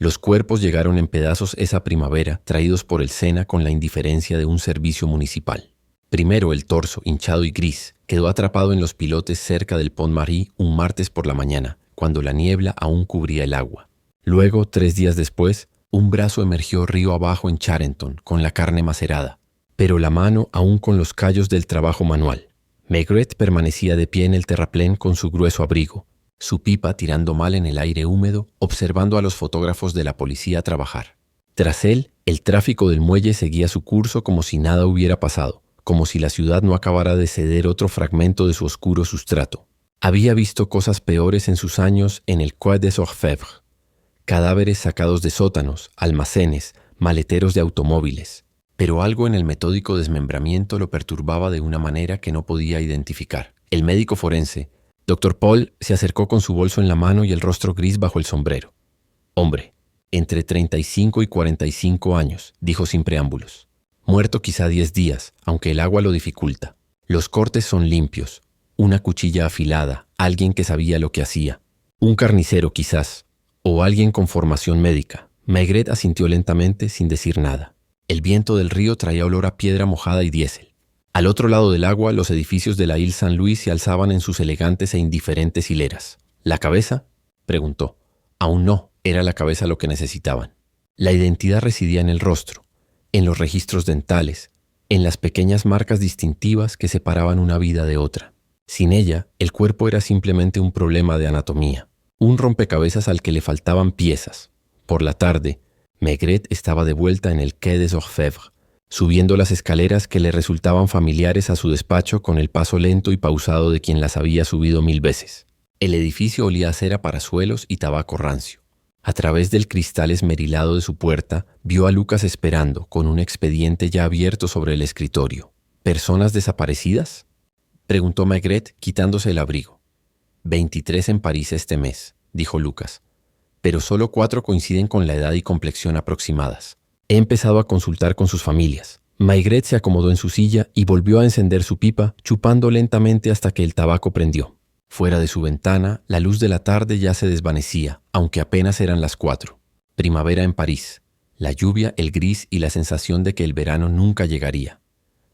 Los cuerpos llegaron en pedazos esa primavera, traídos por el Sena con la indiferencia de un servicio municipal. Primero el torso, hinchado y gris, quedó atrapado en los pilotes cerca del Pont-Marie un martes por la mañana, cuando la niebla aún cubría el agua. Luego, 3 días después, un brazo emergió río abajo en Charenton, con la carne macerada, pero la mano aún con los callos del trabajo manual. Maigret permanecía de pie en el terraplén con su grueso abrigo, su pipa tirando mal en el aire húmedo, observando a los fotógrafos de la policía trabajar. Tras él, el tráfico del muelle seguía su curso como si nada hubiera pasado, como si la ciudad no acabara de ceder otro fragmento de su oscuro sustrato. Había visto cosas peores en sus años en el Quai des Orfèvres. Cadáveres sacados de sótanos, almacenes, maleteros de automóviles. Pero algo en el metódico desmembramiento lo perturbaba de una manera que no podía identificar. El médico forense, Dr. Paul, se acercó con su bolso en la mano y el rostro gris bajo el sombrero. Hombre, entre 35 y 45 años, dijo sin preámbulos. Muerto quizá 10 días, aunque el agua lo dificulta. Los cortes son limpios. Una cuchilla afilada, alguien que sabía lo que hacía. Un carnicero quizás, o alguien con formación médica. Maigret asintió lentamente sin decir nada. El viento del río traía olor a piedra mojada y diésel. Al otro lado del agua, los edificios de la Ile Saint-Louis se alzaban en sus elegantes e indiferentes hileras. ¿La cabeza?, preguntó. Aún no, era la cabeza lo que necesitaban. La identidad residía en el rostro, en los registros dentales, en las pequeñas marcas distintivas que separaban una vida de otra. Sin ella, el cuerpo era simplemente un problema de anatomía, un rompecabezas al que le faltaban piezas. Por la tarde, Maigret estaba de vuelta en el Quai des Orfèvres, subiendo las escaleras que le resultaban familiares a su despacho con el paso lento y pausado de quien las había subido 1000 veces. El edificio olía a cera para suelos y tabaco rancio. A través del cristal esmerilado de su puerta, vio a Lucas esperando, con un expediente ya abierto sobre el escritorio. ¿Personas desaparecidas?, preguntó Maigret, quitándose el abrigo. 23 en París este mes, dijo Lucas, pero solo 4 coinciden con la edad y complexión aproximadas. He empezado a consultar con sus familias. Maigret se acomodó en su silla y volvió a encender su pipa, chupando lentamente hasta que el tabaco prendió. Fuera de su ventana, la luz de la tarde ya se desvanecía, aunque apenas eran las 4. Primavera en París. La lluvia, el gris y la sensación de que el verano nunca llegaría.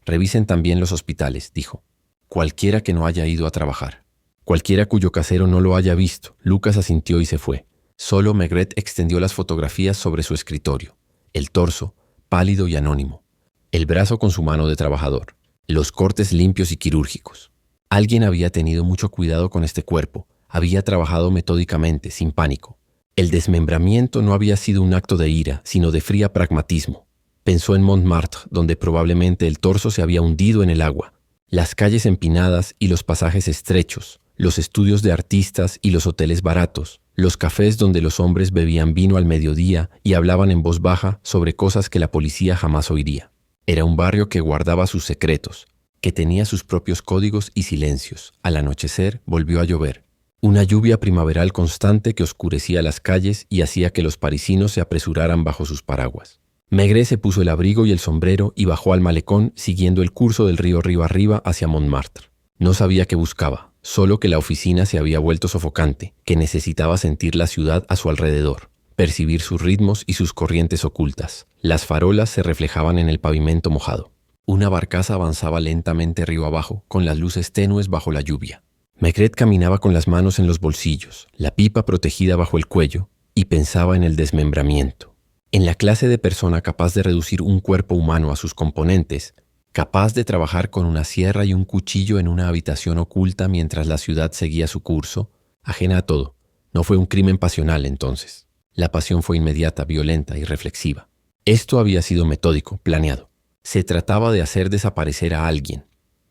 Revisen también los hospitales, dijo. Cualquiera que no haya ido a trabajar. Cualquiera cuyo casero no lo haya visto. Lucas asintió y se fue. Solo Maigret extendió las fotografías sobre su escritorio. El torso, pálido y anónimo. El brazo con su mano de trabajador. Los cortes limpios y quirúrgicos. Alguien había tenido mucho cuidado con este cuerpo. Había trabajado metódicamente, sin pánico. El desmembramiento no había sido un acto de ira, sino de fría pragmatismo. Pensó en Montmartre, donde probablemente el torso se había hundido en el agua. Las calles empinadas y los pasajes estrechos, los estudios de artistas y los hoteles baratos, los cafés donde los hombres bebían vino al mediodía y hablaban en voz baja sobre cosas que la policía jamás oiría. Era un barrio que guardaba sus secretos, que tenía sus propios códigos y silencios. Al anochecer volvió a llover. Una lluvia primaveral constante que oscurecía las calles y hacía que los parisinos se apresuraran bajo sus paraguas. Maigret se puso el abrigo y el sombrero y bajó al malecón siguiendo el curso del río arriba hacia Montmartre. No sabía qué buscaba, solo que la oficina se había vuelto sofocante, que necesitaba sentir la ciudad a su alrededor, percibir sus ritmos y sus corrientes ocultas. Las farolas se reflejaban en el pavimento mojado. Una barcaza avanzaba lentamente río abajo, con las luces tenues bajo la lluvia. Maigret caminaba con las manos en los bolsillos, la pipa protegida bajo el cuello, y pensaba en el desmembramiento. En la clase de persona capaz de reducir un cuerpo humano a sus componentes, capaz de trabajar con una sierra y un cuchillo en una habitación oculta mientras la ciudad seguía su curso, ajena a todo. No fue un crimen pasional entonces. La pasión fue inmediata, violenta y reflexiva. Esto había sido metódico, planeado. Se trataba de hacer desaparecer a alguien.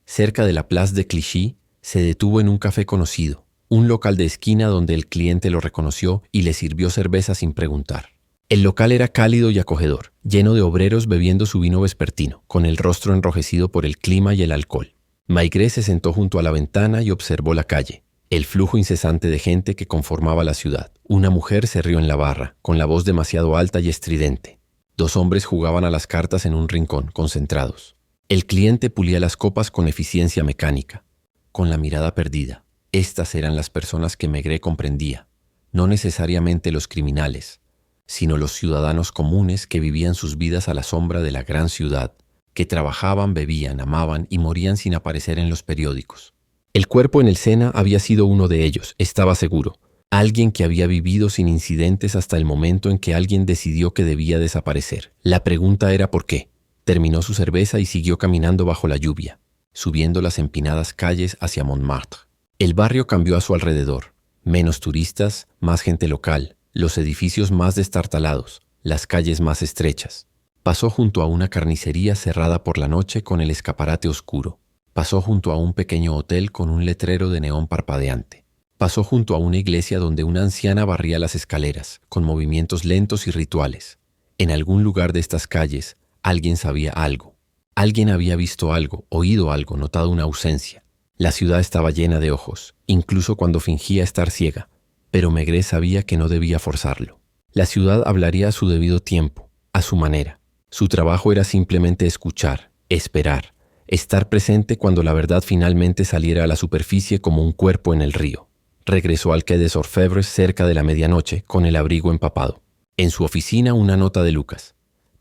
Cerca de la Place de Clichy, se detuvo en un café conocido, un local de esquina donde el cliente lo reconoció y le sirvió cerveza sin preguntar. El local era cálido y acogedor, lleno de obreros bebiendo su vino vespertino, con el rostro enrojecido por el clima y el alcohol. Maigret se sentó junto a la ventana y observó la calle, el flujo incesante de gente que conformaba la ciudad. Una mujer se rió en la barra, con la voz demasiado alta y estridente. 2 hombres jugaban a las cartas en un rincón, concentrados. El cliente pulía las copas con eficiencia mecánica, con la mirada perdida. Estas eran las personas que Maigret comprendía, no necesariamente los criminales, sino los ciudadanos comunes que vivían sus vidas a la sombra de la gran ciudad, que trabajaban, bebían, amaban y morían sin aparecer en los periódicos. El cuerpo en el Sena había sido uno de ellos, estaba seguro. Alguien que había vivido sin incidentes hasta el momento en que alguien decidió que debía desaparecer. La pregunta era ¿por qué? Terminó su cerveza y siguió caminando bajo la lluvia, subiendo las empinadas calles hacia Montmartre. El barrio cambió a su alrededor. Menos turistas, más gente local, los edificios más destartalados, las calles más estrechas. Pasó junto a una carnicería cerrada por la noche con el escaparate oscuro. Pasó junto a un pequeño hotel con un letrero de neón parpadeante. Pasó junto a una iglesia donde una anciana barría las escaleras, con movimientos lentos y rituales. En algún lugar de estas calles, alguien sabía algo. Alguien había visto algo, oído algo, notado una ausencia. La ciudad estaba llena de ojos, incluso cuando fingía estar ciega, pero Maigret sabía que no debía forzarlo. La ciudad hablaría a su debido tiempo, a su manera. Su trabajo era simplemente escuchar, esperar, estar presente cuando la verdad finalmente saliera a la superficie como un cuerpo en el río. Regresó al Quai des Orfèvres cerca de la medianoche, con el abrigo empapado. En su oficina una nota de Lucas.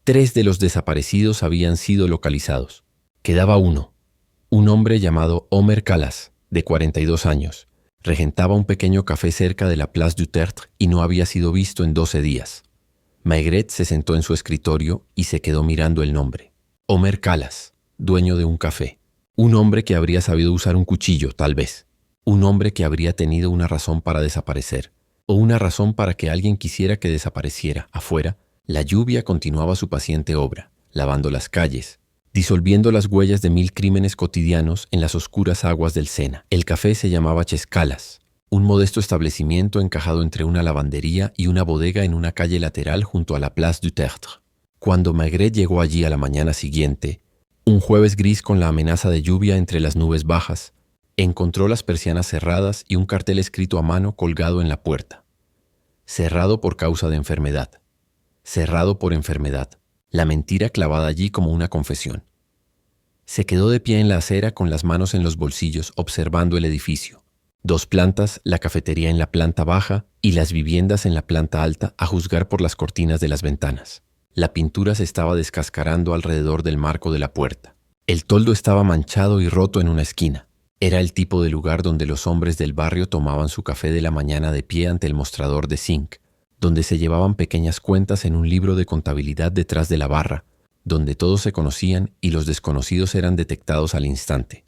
3 de los desaparecidos habían sido localizados. Quedaba uno. Un hombre llamado Omer Calas, de 42 años. Regentaba un pequeño café cerca de la Place du Tertre y no había sido visto en 12 días. Maigret se sentó en su escritorio y se quedó mirando el nombre. Omer Calas, dueño de un café. Un hombre que habría sabido usar un cuchillo, tal vez. Un hombre que habría tenido una razón para desaparecer, o una razón para que alguien quisiera que desapareciera. Afuera, la lluvia continuaba su paciente obra, lavando las calles, disolviendo las huellas de 1000 crímenes cotidianos en las oscuras aguas del Sena. El café se llamaba Chescalas, un modesto establecimiento encajado entre una lavandería y una bodega en una calle lateral junto a la Place du Tertre. Cuando Maigret llegó allí a la mañana siguiente, un jueves gris con la amenaza de lluvia entre las nubes bajas, encontró las persianas cerradas y un cartel escrito a mano colgado en la puerta. Cerrado por causa de enfermedad. Cerrado por enfermedad. La mentira clavada allí como una confesión. Se quedó de pie en la acera con las manos en los bolsillos observando el edificio. 2 plantas, la cafetería en la planta baja y las viviendas en la planta alta, a juzgar por las cortinas de las ventanas. La pintura se estaba descascarando alrededor del marco de la puerta. El toldo estaba manchado y roto en una esquina. Era el tipo de lugar donde los hombres del barrio tomaban su café de la mañana de pie ante el mostrador de zinc, donde se llevaban pequeñas cuentas en un libro de contabilidad detrás de la barra, donde todos se conocían y los desconocidos eran detectados al instante.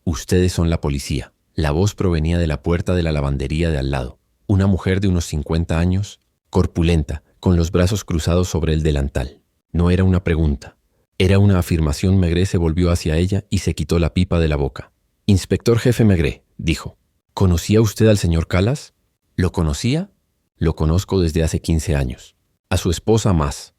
Ustedes son la policía. La voz provenía de la puerta de la lavandería de al lado. Una mujer de unos 50 años, corpulenta, con los brazos cruzados sobre el delantal. No era una pregunta. Era una afirmación. Maigret se volvió hacia ella y se quitó la pipa de la boca. «Inspector jefe Maigret», dijo. «¿Conocía usted al señor Calas?» «¿Lo conocía?» «Lo conozco desde hace 15 años. A su esposa más».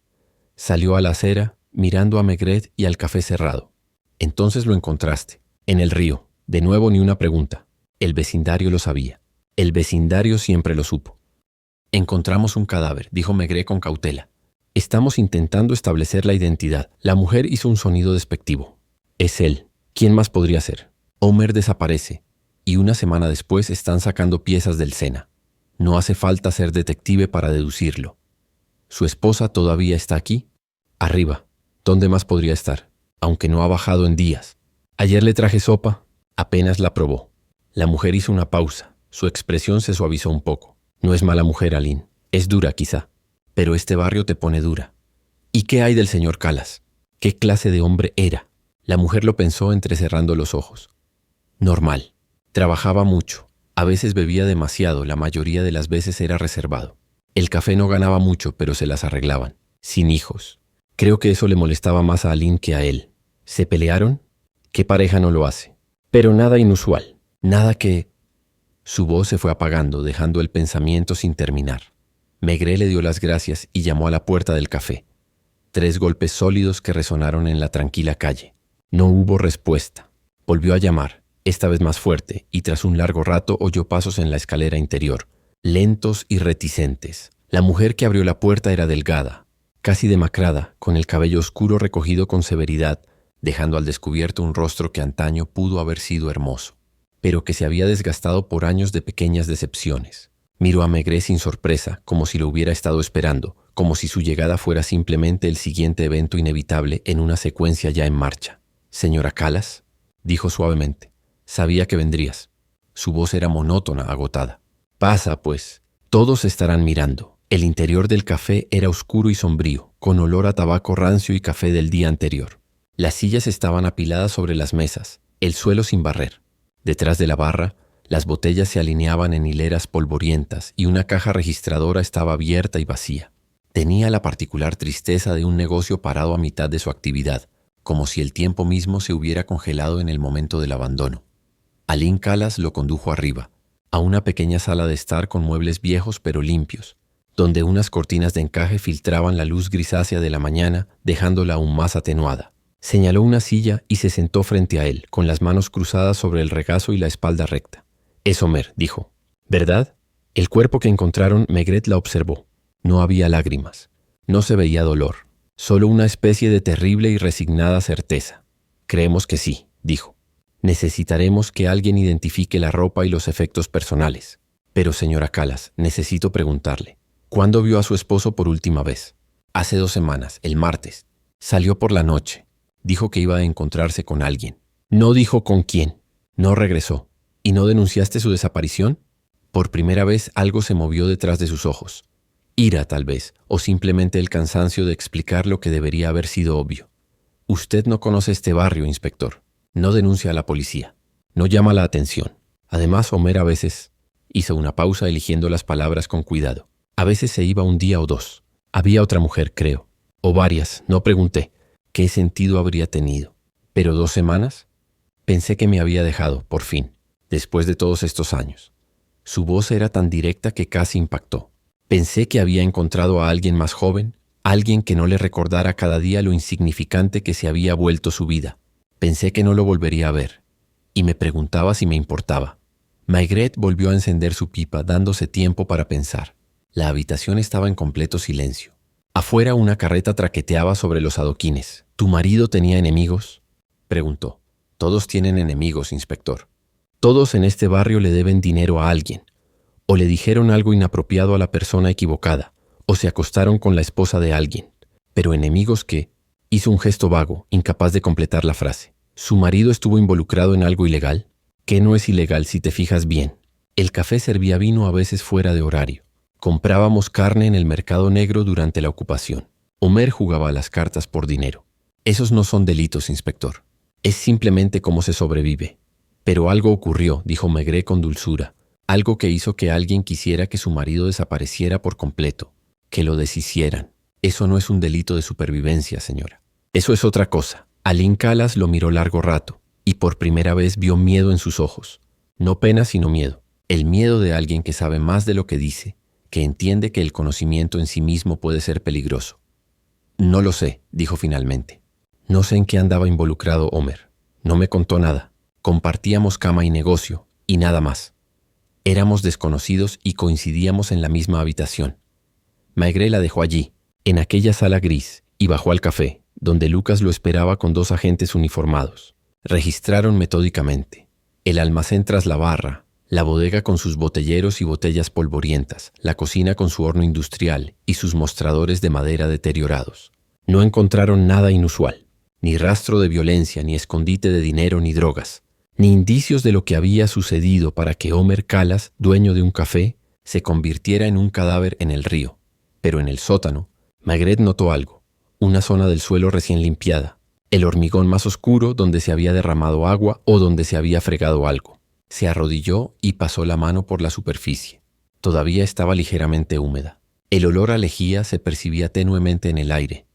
Salió a la acera, mirando a Maigret y al café cerrado. «Entonces lo encontraste. En el río. De nuevo ni una pregunta. El vecindario lo sabía. El vecindario siempre lo supo». «Encontramos un cadáver», dijo Maigret con cautela. «Estamos intentando establecer la identidad». La mujer hizo un sonido despectivo. «Es él. ¿Quién más podría ser?» Omer desaparece, y una semana después están sacando piezas del Sena. No hace falta ser detective para deducirlo. ¿Su esposa todavía está aquí? Arriba. ¿Dónde más podría estar? Aunque no ha bajado en días. Ayer le traje sopa. Apenas la probó. La mujer hizo una pausa. Su expresión se suavizó un poco. No es mala mujer, Aline. Es dura, quizá. Pero este barrio te pone dura. ¿Y qué hay del señor Calas? ¿Qué clase de hombre era? La mujer lo pensó entrecerrando los ojos. Normal. Trabajaba mucho. A veces bebía demasiado, la mayoría de las veces era reservado. El café no ganaba mucho, pero se las arreglaban. Sin hijos. Creo que eso le molestaba más a Aline que a él. ¿Se pelearon? ¿Qué pareja no lo hace? Pero nada inusual. Nada que... Su voz se fue apagando, dejando el pensamiento sin terminar. Maigret le dio las gracias y llamó a la puerta del café. 3 golpes sólidos que resonaron en la tranquila calle. No hubo respuesta. Volvió a llamar. Esta vez más fuerte, y tras un largo rato oyó pasos en la escalera interior, lentos y reticentes. La mujer que abrió la puerta era delgada, casi demacrada, con el cabello oscuro recogido con severidad, dejando al descubierto un rostro que antaño pudo haber sido hermoso, pero que se había desgastado por años de pequeñas decepciones. Miró a Maigret sin sorpresa, como si lo hubiera estado esperando, como si su llegada fuera simplemente el siguiente evento inevitable en una secuencia ya en marcha. «Señora Callas», dijo suavemente, «sabía que vendrías». Su voz era monótona, agotada. «Pasa, pues. Todos estarán mirando». El interior del café era oscuro y sombrío, con olor a tabaco rancio y café del día anterior. Las sillas estaban apiladas sobre las mesas, el suelo sin barrer. Detrás de la barra, las botellas se alineaban en hileras polvorientas y una caja registradora estaba abierta y vacía. Tenía la particular tristeza de un negocio parado a mitad de su actividad, como si el tiempo mismo se hubiera congelado en el momento del abandono. Aline Callas lo condujo arriba, a una pequeña sala de estar con muebles viejos pero limpios, donde unas cortinas de encaje filtraban la luz grisácea de la mañana, dejándola aún más atenuada. Señaló una silla y se sentó frente a él, con las manos cruzadas sobre el regazo y la espalda recta. «Es Homer», dijo. «¿Verdad?» El cuerpo que encontraron, Maigret la observó. No había lágrimas. No se veía dolor. Solo una especie de terrible y resignada certeza. «Creemos que sí», dijo. «Necesitaremos que alguien identifique la ropa y los efectos personales. Pero, señora Callas, necesito preguntarle. ¿Cuándo vio a su esposo por última vez?» «Hace 2 semanas, el martes. Salió por la noche. Dijo que iba a encontrarse con alguien. No dijo con quién. No regresó. ¿Y no denunciaste su desaparición?» Por primera vez algo se movió detrás de sus ojos. Ira, tal vez, o simplemente el cansancio de explicar lo que debería haber sido obvio. «Usted no conoce este barrio, inspector. No denuncia a la policía. No llama la atención. Además, Homer a veces...» Hizo una pausa eligiendo las palabras con cuidado. «A veces se iba 1 día o 2. Había otra mujer, creo. O varias, no pregunté. ¿Qué sentido habría tenido? ¿Pero 2 semanas? Pensé que me había dejado, por fin, después de todos estos años». Su voz era tan directa que casi impactó. «Pensé que había encontrado a alguien más joven, alguien que no le recordara cada día lo insignificante que se había vuelto su vida. Pensé que no lo volvería a ver. Y me preguntaba si me importaba». Maigret volvió a encender su pipa, dándose tiempo para pensar. La habitación estaba en completo silencio. Afuera una carreta traqueteaba sobre los adoquines. «¿Tu marido tenía enemigos?», preguntó. «Todos tienen enemigos, inspector. Todos en este barrio le deben dinero a alguien. O le dijeron algo inapropiado a la persona equivocada, o se acostaron con la esposa de alguien. Pero enemigos ¿qué?». Hizo un gesto vago, incapaz de completar la frase. «¿Su marido estuvo involucrado en algo ilegal?». «¿Qué no es ilegal si te fijas bien? El café servía vino a veces fuera de horario. Comprábamos carne en el mercado negro durante la ocupación. Homer jugaba a las cartas por dinero. Esos no son delitos, inspector. Es simplemente cómo se sobrevive». «Pero algo ocurrió», dijo Maigret con dulzura. «Algo que hizo que alguien quisiera que su marido desapareciera por completo. Que lo deshicieran. Eso no es un delito de supervivencia, señora. Eso es otra cosa». Aline Callas lo miró largo rato y por primera vez vio miedo en sus ojos. No pena, sino miedo. El miedo de alguien que sabe más de lo que dice, que entiende que el conocimiento en sí mismo puede ser peligroso. «No lo sé», dijo finalmente. «No sé en qué andaba involucrado Homer. No me contó nada. Compartíamos cama y negocio, y nada más. Éramos desconocidos y coincidíamos en la misma habitación». Maigret la dejó allí, en aquella sala gris, y bajó al café, donde Lucas lo esperaba con 2 agentes uniformados. Registraron metódicamente el almacén tras la barra, la bodega con sus botelleros y botellas polvorientas, la cocina con su horno industrial y sus mostradores de madera deteriorados. No encontraron nada inusual, ni rastro de violencia, ni escondite de dinero ni drogas, ni indicios de lo que había sucedido para que Homer Callas, dueño de un café, se convirtiera en un cadáver en el río. Pero en el sótano, Maigret notó algo, una zona del suelo recién limpiada, el hormigón más oscuro donde se había derramado agua o donde se había fregado algo. Se arrodilló y pasó la mano por la superficie. Todavía estaba ligeramente húmeda. El olor a lejía se percibía tenuemente en el aire.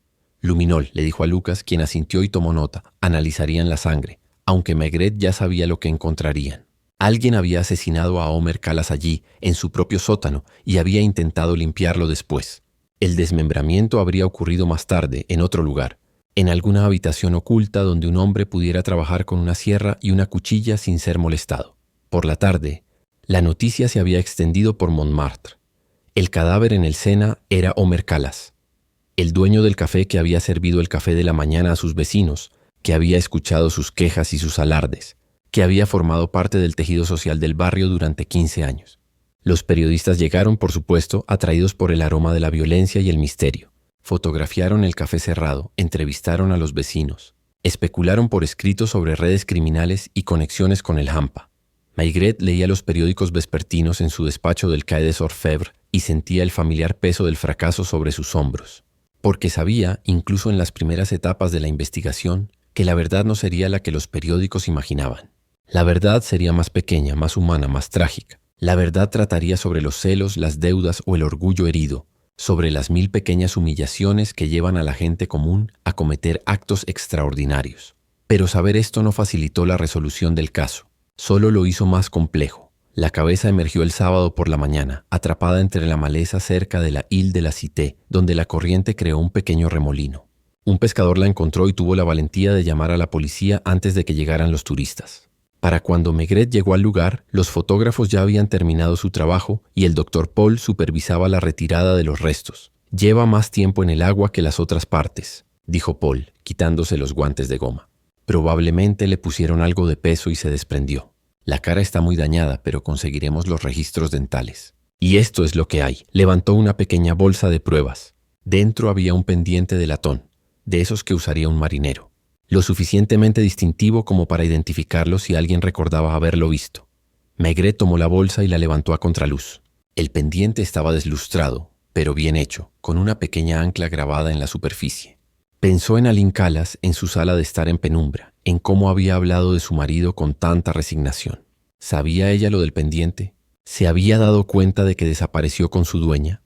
«Luminol», le dijo a Lucas, quien asintió y tomó nota. Analizarían la sangre, aunque Maigret ya sabía lo que encontrarían. Alguien había asesinado a Homer Callas allí, en su propio sótano, y había intentado limpiarlo después. El desmembramiento habría ocurrido más tarde, en otro lugar, en alguna habitación oculta donde un hombre pudiera trabajar con una sierra y una cuchilla sin ser molestado. Por la tarde, la noticia se había extendido por Montmartre. El cadáver en el Sena era Homer Callas, el dueño del café que había servido el café de la mañana a sus vecinos, que había escuchado sus quejas y sus alardes, que había formado parte del tejido social del barrio durante 15 años. Los periodistas llegaron, por supuesto, atraídos por el aroma de la violencia y el misterio. Fotografiaron el café cerrado, entrevistaron a los vecinos, especularon por escrito sobre redes criminales y conexiones con el Hampa. Maigret leía los periódicos vespertinos en su despacho del Quai des Orfèvres y sentía el familiar peso del fracaso sobre sus hombros, porque sabía, incluso en las primeras etapas de la investigación, que la verdad no sería la que los periódicos imaginaban. La verdad sería más pequeña, más humana, más trágica. La verdad trataría sobre los celos, las deudas o el orgullo herido, sobre las 1000 pequeñas humillaciones que llevan a la gente común a cometer actos extraordinarios. Pero saber esto no facilitó la resolución del caso, solo lo hizo más complejo. La cabeza emergió el sábado por la mañana, atrapada entre la maleza cerca de la Île de la Cité, donde la corriente creó un pequeño remolino. Un pescador la encontró y tuvo la valentía de llamar a la policía antes de que llegaran los turistas. Para cuando Maigret llegó al lugar, los fotógrafos ya habían terminado su trabajo y el doctor Paul supervisaba la retirada de los restos. «Lleva más tiempo en el agua que las otras partes», dijo Paul, quitándose los guantes de goma. «Probablemente le pusieron algo de peso y se desprendió. La cara está muy dañada, pero conseguiremos los registros dentales. Y esto es lo que hay». Levantó una pequeña bolsa de pruebas. Dentro había un pendiente de latón, de esos que usaría un marinero, lo suficientemente distintivo como para identificarlo si alguien recordaba haberlo visto. Maigret tomó la bolsa y la levantó a contraluz. El pendiente estaba deslustrado, pero bien hecho, con una pequeña ancla grabada en la superficie. Pensó en Aline Calas en su sala de estar en penumbra, en cómo había hablado de su marido con tanta resignación. ¿Sabía ella lo del pendiente? ¿Se había dado cuenta de que desapareció con su dueña?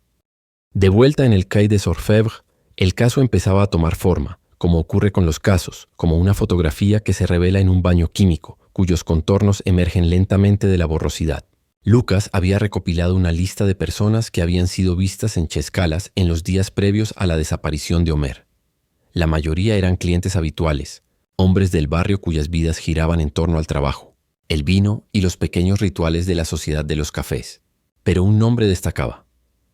De vuelta en el Quai des Orfèvres, el caso empezaba a tomar forma, como ocurre con los casos, como una fotografía que se revela en un baño químico, cuyos contornos emergen lentamente de la borrosidad. Lucas había recopilado una lista de personas que habían sido vistas en Chescalas en los días previos a la desaparición de Omer. La mayoría eran clientes habituales, hombres del barrio cuyas vidas giraban en torno al trabajo, el vino y los pequeños rituales de la sociedad de los cafés. Pero un nombre destacaba: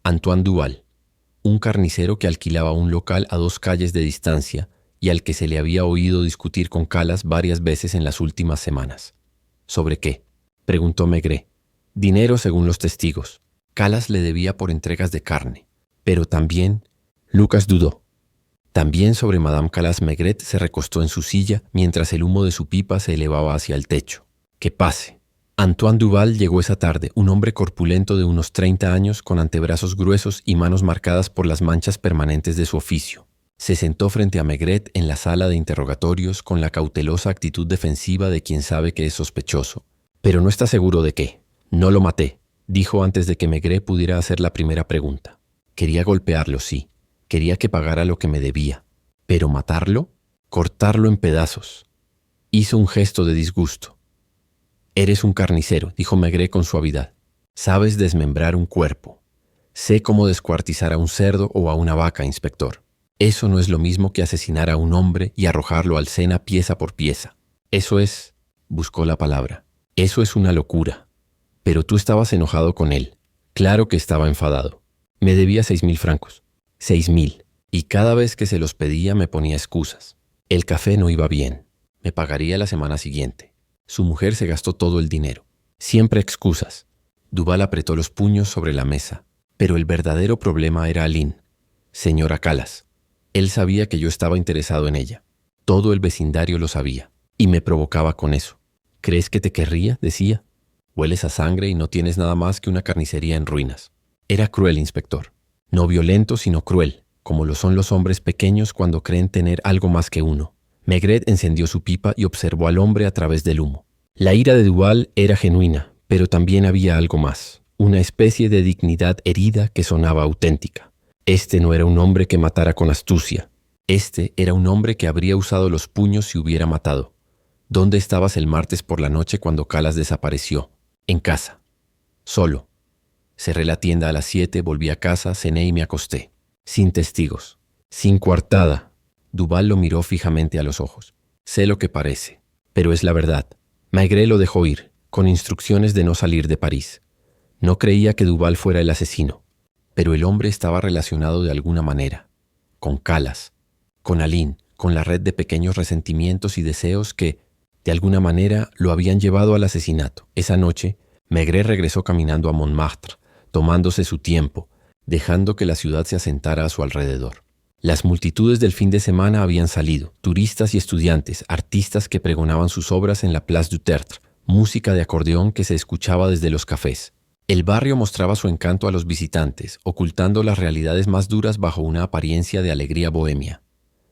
Antoine Duval, un carnicero que alquilaba un local a 2 calles de distancia y al que se le había oído discutir con Calas varias veces en las últimas semanas. ¿Sobre qué?, preguntó Maigret. Dinero, según los testigos. Calas le debía por entregas de carne. Pero también, Lucas dudó. También sobre Madame Calas. Maigret se recostó en su silla mientras el humo de su pipa se elevaba hacia el techo. «Que pase». Antoine Duval llegó esa tarde, un hombre corpulento de unos 30 años con antebrazos gruesos y manos marcadas por las manchas permanentes de su oficio. Se sentó frente a Maigret en la sala de interrogatorios con la cautelosa actitud defensiva de quien sabe que es sospechoso. «Pero no está seguro de qué». «No lo maté», dijo antes de que Maigret pudiera hacer la primera pregunta. «Quería golpearlo, sí. Quería que pagara lo que me debía. ¿Pero matarlo? Cortarlo en pedazos». Hizo un gesto de disgusto. «Eres un carnicero», dijo Maigret con suavidad. «Sabes desmembrar un cuerpo. Sé cómo descuartizar a un cerdo o a una vaca, inspector. Eso no es lo mismo que asesinar a un hombre y arrojarlo al Sena pieza por pieza. Eso es...» buscó la palabra. «Eso es una locura». «Pero tú estabas enojado con él». «Claro que estaba enfadado. Me debía 6.000 francos. 6.000. Y cada vez que se los pedía me ponía excusas. El café no iba bien. Me pagaría la semana siguiente. Su mujer se gastó todo el dinero. Siempre excusas». Duval apretó los puños sobre la mesa. «Pero el verdadero problema era Aline. Señora Calas. Él sabía que yo estaba interesado en ella. Todo el vecindario lo sabía. Y me provocaba con eso. ¿Crees que te querría?», decía. «Hueles a sangre y no tienes nada más que una carnicería en ruinas». Era cruel, inspector. No violento, sino cruel, como lo son los hombres pequeños cuando creen tener algo más que uno. Maigret encendió su pipa y observó al hombre a través del humo. La ira de Duval era genuina, pero también había algo más, una especie de dignidad herida que sonaba auténtica. Este no era un hombre que matara con astucia. Este era un hombre que habría usado los puños si hubiera matado. ¿Dónde estabas el martes por la noche cuando Calas desapareció? En casa. Solo. Cerré la tienda a las 7, volví a casa, cené y me acosté. Sin testigos. Sin coartada. Duval lo miró fijamente a los ojos. Sé lo que parece, pero es la verdad. Maigret lo dejó ir, con instrucciones de no salir de París. No creía que Duval fuera el asesino, pero el hombre estaba relacionado de alguna manera. Con Calas, con Aline, con la red de pequeños resentimientos y deseos que, de alguna manera, lo habían llevado al asesinato. Esa noche, Maigret regresó caminando a Montmartre, tomándose su tiempo, dejando que la ciudad se asentara a su alrededor. Las multitudes del fin de semana habían salido, turistas y estudiantes, artistas que pregonaban sus obras en la Place du Tertre, música de acordeón que se escuchaba desde los cafés. El barrio mostraba su encanto a los visitantes, ocultando las realidades más duras bajo una apariencia de alegría bohemia.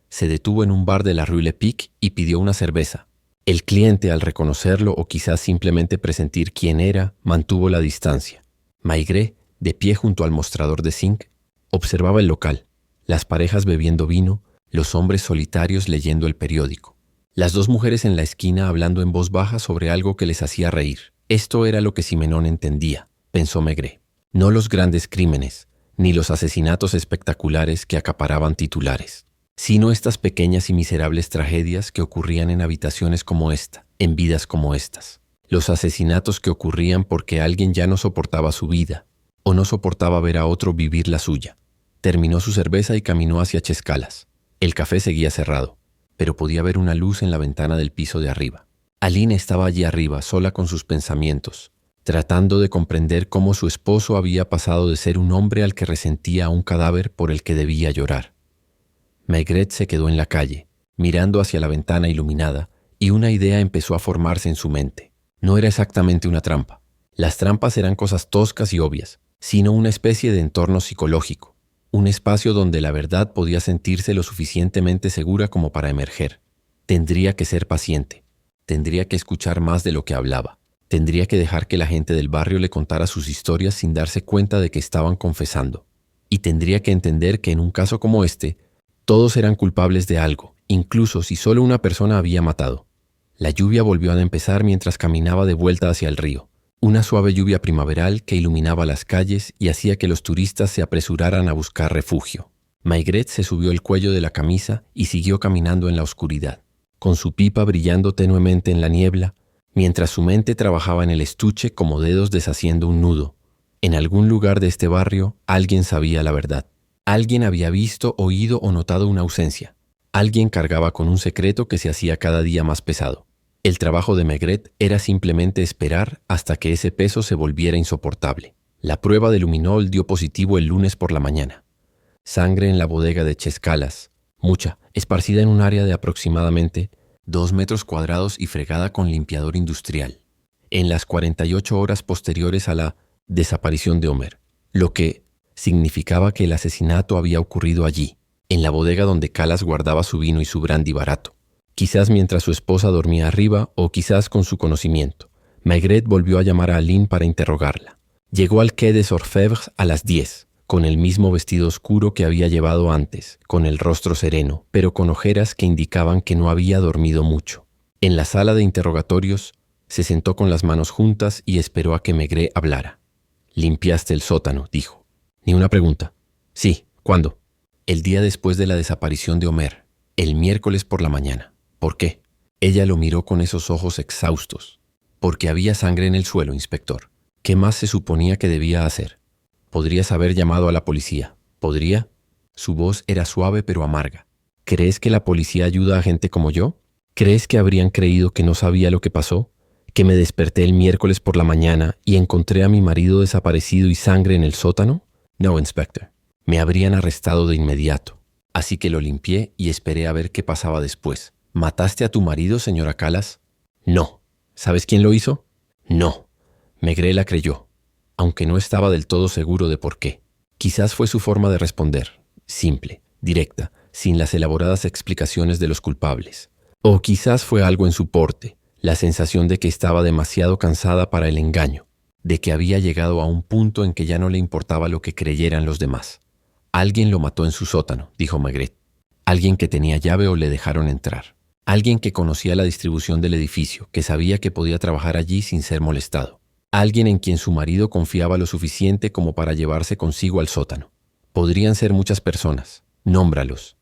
Se detuvo en un bar de la Rue Lepic y pidió una cerveza. El cliente, al reconocerlo o quizás simplemente presentir quién era, mantuvo la distancia. Maigret, de pie junto al mostrador de zinc, observaba el local, las parejas bebiendo vino, los hombres solitarios leyendo el periódico. Las dos mujeres en la esquina hablando en voz baja sobre algo que les hacía reír. Esto era lo que Simenon entendía, pensó Maigret. No los grandes crímenes, ni los asesinatos espectaculares que acaparaban titulares, sino estas pequeñas y miserables tragedias que ocurrían en habitaciones como esta, en vidas como estas. Los asesinatos que ocurrían porque alguien ya no soportaba su vida, o no soportaba ver a otro vivir la suya. Terminó su cerveza y caminó hacia Chescalas. El café seguía cerrado, pero podía ver una luz en la ventana del piso de arriba. Aline estaba allí arriba, sola con sus pensamientos, tratando de comprender cómo su esposo había pasado de ser un hombre al que resentía a un cadáver por el que debía llorar. Maigret se quedó en la calle, mirando hacia la ventana iluminada, y una idea empezó a formarse en su mente. No era exactamente una trampa. Las trampas eran cosas toscas y obvias, sino una especie de entorno psicológico, un espacio donde la verdad podía sentirse lo suficientemente segura como para emerger. Tendría que ser paciente, tendría que escuchar más de lo que hablaba, tendría que dejar que la gente del barrio le contara sus historias sin darse cuenta de que estaban confesando, y tendría que entender que en un caso como este, todos eran culpables de algo, incluso si solo una persona había matado. La lluvia volvió a empezar mientras caminaba de vuelta hacia el río. Una suave lluvia primaveral que iluminaba las calles y hacía que los turistas se apresuraran a buscar refugio. Maigret se subió el cuello de la camisa y siguió caminando en la oscuridad, con su pipa brillando tenuemente en la niebla, mientras su mente trabajaba en el estuche como dedos deshaciendo un nudo. En algún lugar de este barrio, alguien sabía la verdad. Alguien había visto, oído o notado una ausencia. Alguien cargaba con un secreto que se hacía cada día más pesado. El trabajo de Maigret era simplemente esperar hasta que ese peso se volviera insoportable. La prueba de luminol dio positivo el lunes por la mañana. Sangre en la bodega de Chescalas, mucha, esparcida en un área de aproximadamente 2 metros cuadrados y fregada con limpiador industrial. En las 48 horas posteriores a la desaparición de Homer, lo que significaba que el asesinato había ocurrido allí, en la bodega donde Calas guardaba su vino y su brandy barato. Quizás mientras su esposa dormía arriba o quizás con su conocimiento. Maigret volvió a llamar a Aline para interrogarla. Llegó al Quai des Orfèvres a las 10, con el mismo vestido oscuro que había llevado antes, con el rostro sereno, pero con ojeras que indicaban que no había dormido mucho. En la sala de interrogatorios, se sentó con las manos juntas y esperó a que Maigret hablara. «Limpiaste el sótano», dijo. «Ni una pregunta». «Sí, ¿cuándo?» «El día después de la desaparición de Homer, el miércoles por la mañana». «¿Por qué?» Ella lo miró con esos ojos exhaustos. «Porque había sangre en el suelo, inspector. ¿Qué más se suponía que debía hacer? Podrías haber llamado a la policía. ¿Podría?» Su voz era suave pero amarga. «¿Crees que la policía ayuda a gente como yo? ¿Crees que habrían creído que no sabía lo que pasó? ¿Que me desperté el miércoles por la mañana y encontré a mi marido desaparecido y sangre en el sótano? No, inspector. Me habrían arrestado de inmediato. Así que lo limpié y esperé a ver qué pasaba después». «¿Mataste a tu marido, señora Calas?» «No». «¿Sabes quién lo hizo?» «No». Maigret la creyó, aunque no estaba del todo seguro de por qué. Quizás fue su forma de responder, simple, directa, sin las elaboradas explicaciones de los culpables. O quizás fue algo en su porte, la sensación de que estaba demasiado cansada para el engaño, de que había llegado a un punto en que ya no le importaba lo que creyeran los demás. «Alguien lo mató en su sótano», dijo Maigret. «Alguien que tenía llave o le dejaron entrar. Alguien que conocía la distribución del edificio, que sabía que podía trabajar allí sin ser molestado. Alguien en quien su marido confiaba lo suficiente como para llevarse consigo al sótano. Podrían ser muchas personas. Nómbralos.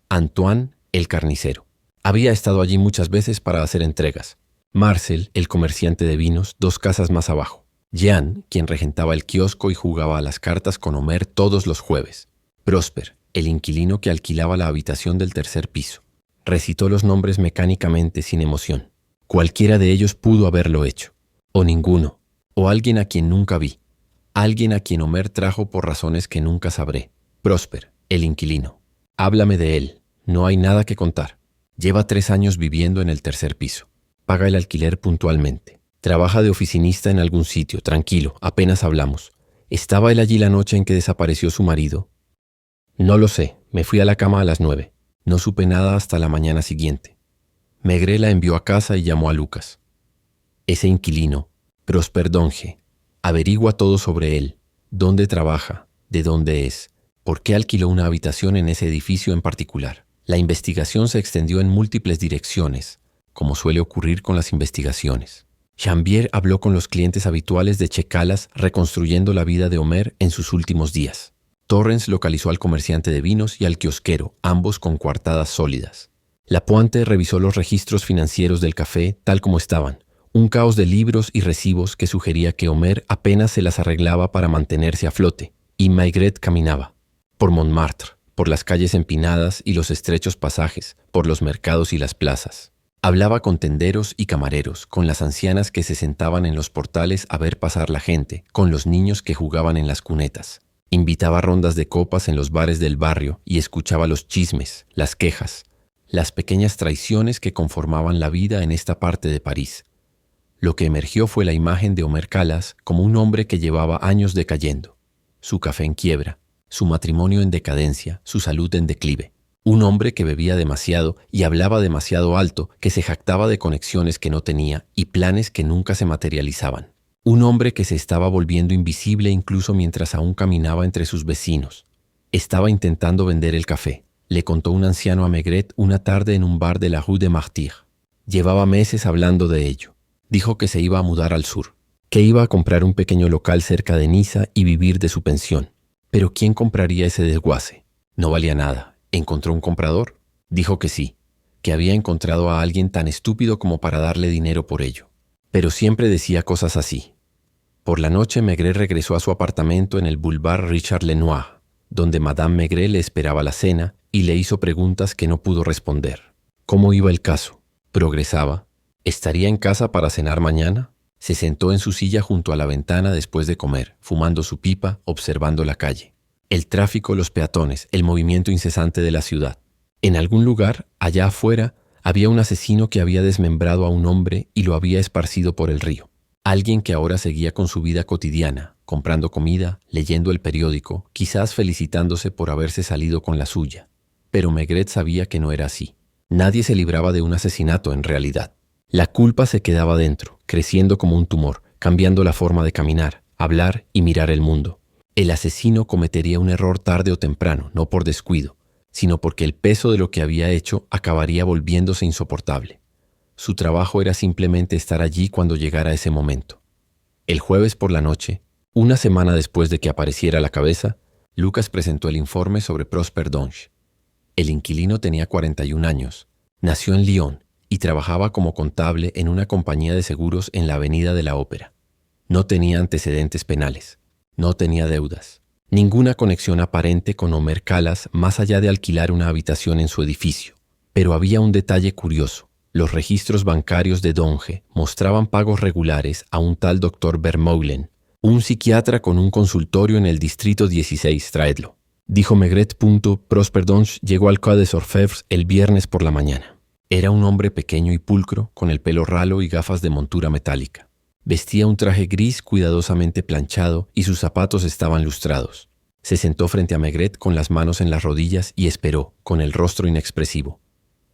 Antoine, el carnicero. Había estado allí muchas veces para hacer entregas. Marcel, el comerciante de vinos, 2 casas más abajo. Jean, quien regentaba el kiosco y jugaba a las cartas con Homer todos los jueves. Prosper, el inquilino que alquilaba la habitación del 3er piso. Recitó los nombres mecánicamente sin emoción. Cualquiera de ellos pudo haberlo hecho. O ninguno. O alguien a quien nunca vi. Alguien a quien Omer trajo por razones que nunca sabré. Prosper, el inquilino. Háblame de él. No hay nada que contar. Lleva 3 años viviendo en el tercer piso. Paga el alquiler puntualmente. Trabaja de oficinista en algún sitio, tranquilo, apenas hablamos. ¿Estaba él allí la noche en que desapareció su marido? No lo sé, me fui a la cama a las 9. No supe nada hasta la mañana siguiente. Maigret la envió a casa y llamó a Lucas. Ese inquilino, Prosper Donge, averigua todo sobre él, dónde trabaja, de dónde es, por qué alquiló una habitación en ese edificio en particular. La investigación se extendió en múltiples direcciones, como suele ocurrir con las investigaciones. Chambier habló con los clientes habituales de Checalas reconstruyendo la vida de Omer en sus últimos días. Torrens localizó al comerciante de vinos y al kiosquero, ambos con coartadas sólidas. Lapointe revisó los registros financieros del café tal como estaban, un caos de libros y recibos que sugería que Omer apenas se las arreglaba para mantenerse a flote, y Maigret caminaba. Por Montmartre, por las calles empinadas y los estrechos pasajes, por los mercados y las plazas. Hablaba con tenderos y camareros, con las ancianas que se sentaban en los portales a ver pasar la gente, con los niños que jugaban en las cunetas. Invitaba rondas de copas en los bares del barrio y escuchaba los chismes, las quejas, las pequeñas traiciones que conformaban la vida en esta parte de París. Lo que emergió fue la imagen de Omer Calas como un hombre que llevaba años decayendo, su café en quiebra, su matrimonio en decadencia, su salud en declive. Un hombre que bebía demasiado y hablaba demasiado alto, que se jactaba de conexiones que no tenía y planes que nunca se materializaban. Un hombre que se estaba volviendo invisible incluso mientras aún caminaba entre sus vecinos. Estaba intentando vender el café, le contó un anciano a Maigret una tarde en un bar de la Rue des Martyrs. Llevaba meses hablando de ello. Dijo que se iba a mudar al sur, que iba a comprar un pequeño local cerca de Niza y vivir de su pensión. Pero ¿quién compraría ese desguace? No valía nada. ¿Encontró un comprador? Dijo que sí, que había encontrado a alguien tan estúpido como para darle dinero por ello. Pero siempre decía cosas así. Por la noche Maigret regresó a su apartamento en el Boulevard Richard Lenoir, donde Madame Maigret le esperaba la cena y le hizo preguntas que no pudo responder. ¿Cómo iba el caso? ¿Progresaba? ¿Estaría en casa para cenar mañana? Se sentó en su silla junto a la ventana después de comer, fumando su pipa, observando la calle. El tráfico, los peatones, el movimiento incesante de la ciudad. En algún lugar, allá afuera, había un asesino que había desmembrado a un hombre y lo había esparcido por el río. Alguien que ahora seguía con su vida cotidiana, comprando comida, leyendo el periódico, quizás felicitándose por haberse salido con la suya. Pero Maigret sabía que no era así. Nadie se libraba de un asesinato en realidad. La culpa se quedaba dentro, creciendo como un tumor, cambiando la forma de caminar, hablar y mirar el mundo. El asesino cometería un error tarde o temprano, no por descuido, sino porque el peso de lo que había hecho acabaría volviéndose insoportable. Su trabajo era simplemente estar allí cuando llegara ese momento. El jueves por la noche, una semana después de que apareciera la cabeza, Lucas presentó el informe sobre Prosper Donge. El inquilino tenía 41 años, nació en Lyon y trabajaba como contable en una compañía de seguros en la Avenida de la Ópera. No tenía antecedentes penales. No tenía deudas, ninguna conexión aparente con Omer Calas más allá de alquilar una habitación en su edificio. Pero había un detalle curioso. Los registros bancarios de Donge mostraban pagos regulares a un tal Dr. Vermeulen, un psiquiatra con un consultorio en el distrito 16, traedlo. Dijo Maigret. Prosper Donge llegó al Quai des Orfèvres el viernes por la mañana. Era un hombre pequeño y pulcro, con el pelo ralo y gafas de montura metálica. Vestía un traje gris cuidadosamente planchado y sus zapatos estaban lustrados. Se sentó frente a Maigret con las manos en las rodillas y esperó, con el rostro inexpresivo.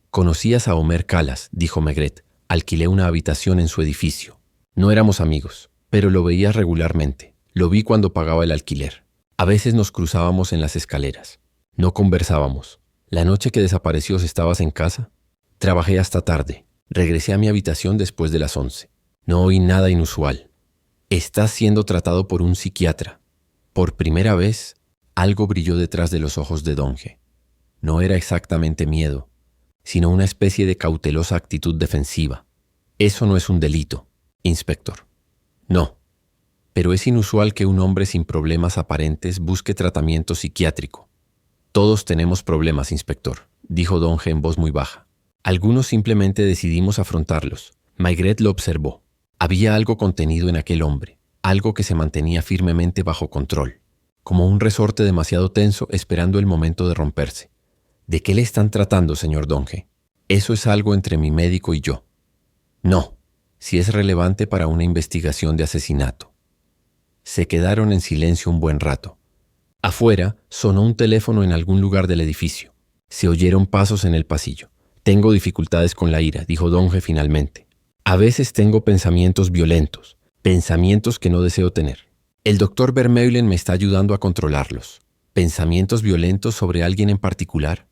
«¿Conocías a Omer Calas?», dijo Maigret. «Alquilé una habitación en su edificio. No éramos amigos, pero lo veía regularmente. Lo vi cuando pagaba el alquiler. A veces nos cruzábamos en las escaleras. No conversábamos. La noche que desapareció, ¿estabas en casa?» «Trabajé hasta tarde. Regresé a mi habitación después de las 11. No oí nada inusual. Estás siendo tratado por un psiquiatra». Por primera vez, algo brilló detrás de los ojos de Donge. No era exactamente miedo, sino una especie de cautelosa actitud defensiva. «Eso no es un delito, inspector». «No, pero es inusual que un hombre sin problemas aparentes busque tratamiento psiquiátrico». «Todos tenemos problemas, inspector», dijo Donge en voz muy baja. «Algunos simplemente decidimos afrontarlos». Maigret lo observó. Había algo contenido en aquel hombre, algo que se mantenía firmemente bajo control, como un resorte demasiado tenso esperando el momento de romperse. ¿De qué le están tratando, señor Donge? Eso es algo entre mi médico y yo. No, si es relevante para una investigación de asesinato. Se quedaron en silencio un buen rato. Afuera sonó un teléfono en algún lugar del edificio. Se oyeron pasos en el pasillo. Tengo dificultades con la ira, dijo Donge finalmente. A veces tengo pensamientos violentos, pensamientos que no deseo tener. El doctor Vermeulen me está ayudando a controlarlos. ¿Pensamientos violentos sobre alguien en particular?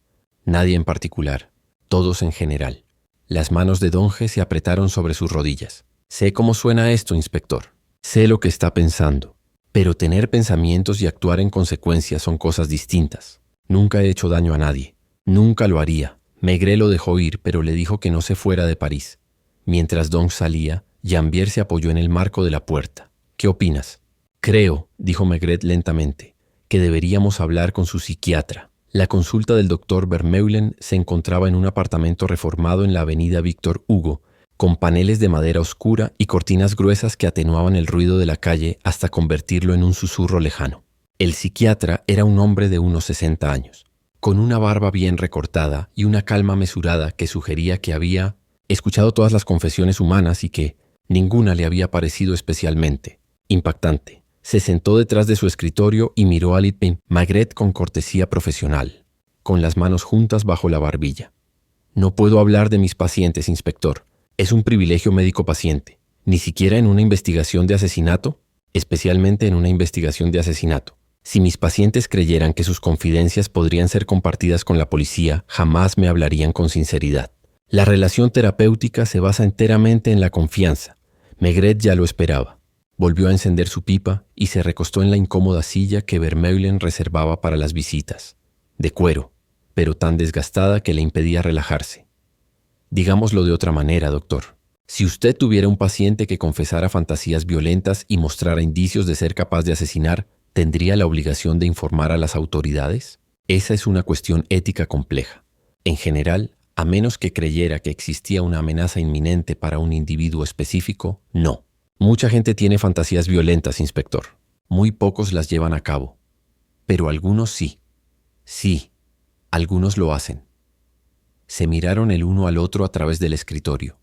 Nadie en particular, todos en general. Las manos de Donge se apretaron sobre sus rodillas. Sé cómo suena esto, inspector. Sé lo que está pensando. Pero tener pensamientos y actuar en consecuencia son cosas distintas. Nunca he hecho daño a nadie. Nunca lo haría. Maigret lo dejó ir, pero le dijo que no se fuera de París. Mientras Donge salía, Janvier se apoyó en el marco de la puerta. ¿Qué opinas? Creo, dijo Maigret lentamente, que deberíamos hablar con su psiquiatra. La consulta del doctor Vermeulen se encontraba en un apartamento reformado en la avenida Víctor Hugo, con paneles de madera oscura y cortinas gruesas que atenuaban el ruido de la calle hasta convertirlo en un susurro lejano. El psiquiatra era un hombre de unos 60 años, con una barba bien recortada y una calma mesurada que sugería que había escuchado todas las confesiones humanas y que ninguna le había parecido especialmente impactante. Se sentó detrás de su escritorio y miró a Maigret con cortesía profesional, con las manos juntas bajo la barbilla. No puedo hablar de mis pacientes, inspector. Es un privilegio médico-paciente. Ni siquiera en una investigación de asesinato, especialmente en una investigación de asesinato. Si mis pacientes creyeran que sus confidencias podrían ser compartidas con la policía, jamás me hablarían con sinceridad. La relación terapéutica se basa enteramente en la confianza. Maigret ya lo esperaba. Volvió a encender su pipa y se recostó en la incómoda silla que Vermeulen reservaba para las visitas, de cuero, pero tan desgastada que le impedía relajarse. Digámoslo de otra manera, doctor. Si usted tuviera un paciente que confesara fantasías violentas y mostrara indicios de ser capaz de asesinar, ¿tendría la obligación de informar a las autoridades? Esa es una cuestión ética compleja. En general, a menos que creyera que existía una amenaza inminente para un individuo específico, no. Mucha gente tiene fantasías violentas, inspector. Muy pocos las llevan a cabo. Pero algunos sí. Sí, algunos lo hacen. Se miraron el uno al otro a través del escritorio.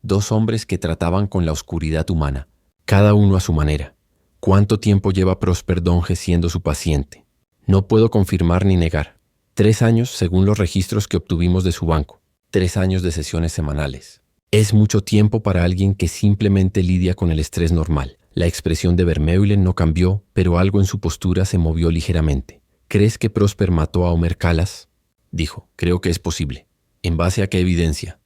Dos hombres que trataban con la oscuridad humana, cada uno a su manera. ¿Cuánto tiempo lleva Prosper Donge siendo su paciente? No puedo confirmar ni negar. 3 años según los registros que obtuvimos de su banco. 3 años de sesiones semanales. Es mucho tiempo para alguien que simplemente lidia con el estrés normal. La expresión de Vermeulen no cambió, pero algo en su postura se movió ligeramente. ¿Crees que Prosper mató a Omer Calas? Dijo, creo que es posible. ¿En base a qué evidencia?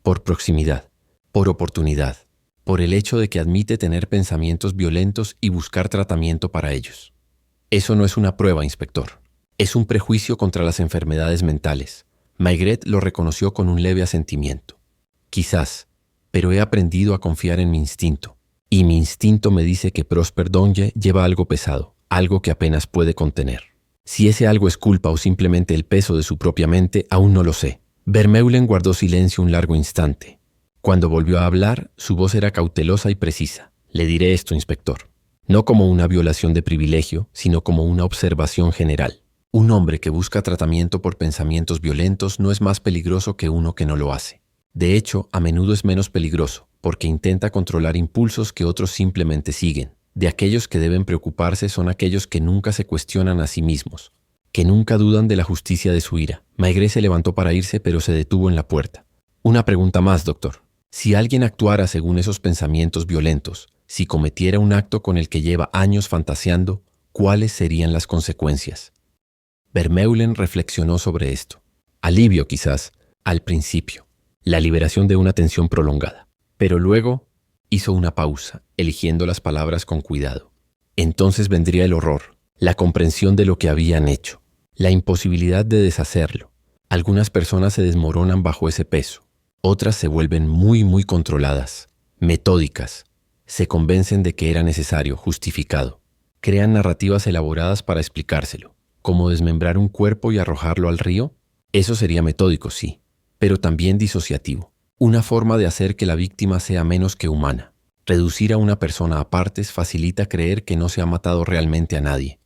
Por proximidad, por oportunidad, por el hecho de que admite tener pensamientos violentos y buscar tratamiento para ellos. Eso no es una prueba, inspector. Es un prejuicio contra las enfermedades mentales. Maigret lo reconoció con un leve asentimiento. Quizás, pero he aprendido a confiar en mi instinto. Y mi instinto me dice que Prosper Donge lleva algo pesado, algo que apenas puede contener. Si ese algo es culpa o simplemente el peso de su propia mente, aún no lo sé. Vermeulen guardó silencio un largo instante. Cuando volvió a hablar, su voz era cautelosa y precisa. Le diré esto, inspector. No como una violación de privilegio, sino como una observación general. Un hombre que busca tratamiento por pensamientos violentos no es más peligroso que uno que no lo hace. De hecho, a menudo es menos peligroso, porque intenta controlar impulsos que otros simplemente siguen. De aquellos que deben preocuparse son aquellos que nunca se cuestionan a sí mismos, que nunca dudan de la justicia de su ira. Maigret se levantó para irse, pero se detuvo en la puerta. Una pregunta más, doctor. Si alguien actuara según esos pensamientos violentos, si cometiera un acto con el que lleva años fantaseando, ¿cuáles serían las consecuencias? Vermeulen reflexionó sobre esto. Alivio, quizás, al principio. La liberación de una tensión prolongada. Pero luego hizo una pausa, eligiendo las palabras con cuidado. Entonces vendría el horror, la comprensión de lo que habían hecho, la imposibilidad de deshacerlo. Algunas personas se desmoronan bajo ese peso, otras se vuelven muy controladas, metódicas, se convencen de que era necesario, justificado. Crean narrativas elaboradas para explicárselo, como desmembrar un cuerpo y arrojarlo al río. Eso sería metódico, sí, pero también disociativo. Una forma de hacer que la víctima sea menos que humana. Reducir a una persona a partes facilita creer que no se ha matado realmente a nadie.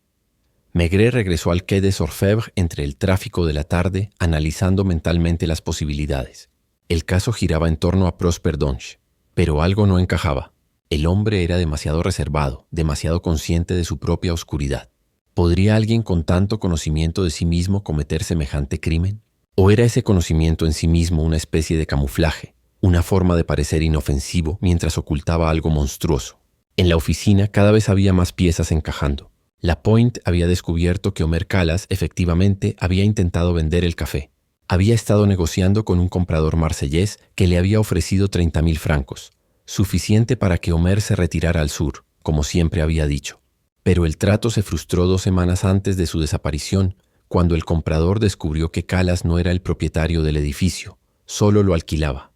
Maigret regresó al Quai des Orfèvres entre el tráfico de la tarde, analizando mentalmente las posibilidades. El caso giraba en torno a Prosper Donge, pero algo no encajaba. El hombre era demasiado reservado, demasiado consciente de su propia oscuridad. ¿Podría alguien con tanto conocimiento de sí mismo cometer semejante crimen? ¿O era ese conocimiento en sí mismo una especie de camuflaje, una forma de parecer inofensivo mientras ocultaba algo monstruoso? En la oficina cada vez había más piezas encajando. Lapointe había descubierto que Omer Calas efectivamente había intentado vender el café. Había estado negociando con un comprador marsellés que le había ofrecido 30.000 francos, suficiente para que Omer se retirara al sur, como siempre había dicho. Pero el trato se frustró 2 semanas antes de su desaparición, cuando el comprador descubrió que Calas no era el propietario del edificio, solo lo alquilaba.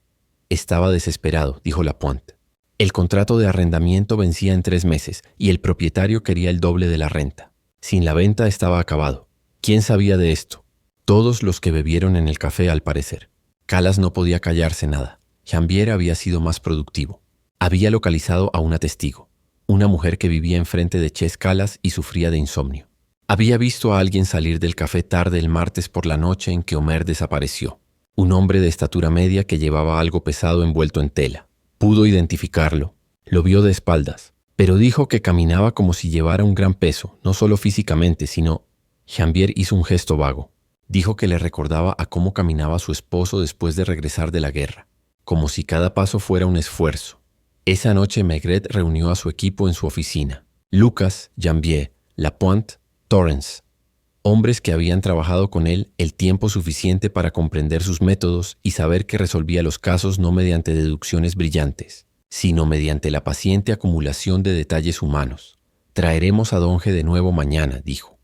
Estaba desesperado, dijo Lapointe. El contrato de arrendamiento vencía en 3 meses y el propietario quería el doble de la renta. Sin la venta estaba acabado. ¿Quién sabía de esto? Todos los que bebieron en el café, al parecer. Calas no podía callarse nada. Jambier había sido más productivo. Había localizado a una testigo, una mujer que vivía enfrente de Ches Calas y sufría de insomnio. Había visto a alguien salir del café tarde el martes por la noche en que Omer desapareció. Un hombre de estatura media que llevaba algo pesado envuelto en tela. Pudo identificarlo. Lo vio de espaldas, pero dijo que caminaba como si llevara un gran peso, no solo físicamente, sino... Jambier hizo un gesto vago. Dijo que le recordaba a cómo caminaba su esposo después de regresar de la guerra, como si cada paso fuera un esfuerzo. Esa noche Maigret reunió a su equipo en su oficina. Lucas, Jambier, Lapointe, Torrance. Hombres que habían trabajado con él el tiempo suficiente para comprender sus métodos y saber que resolvía los casos no mediante deducciones brillantes, sino mediante la paciente acumulación de detalles humanos. Traeremos a Donge de nuevo mañana, dijo.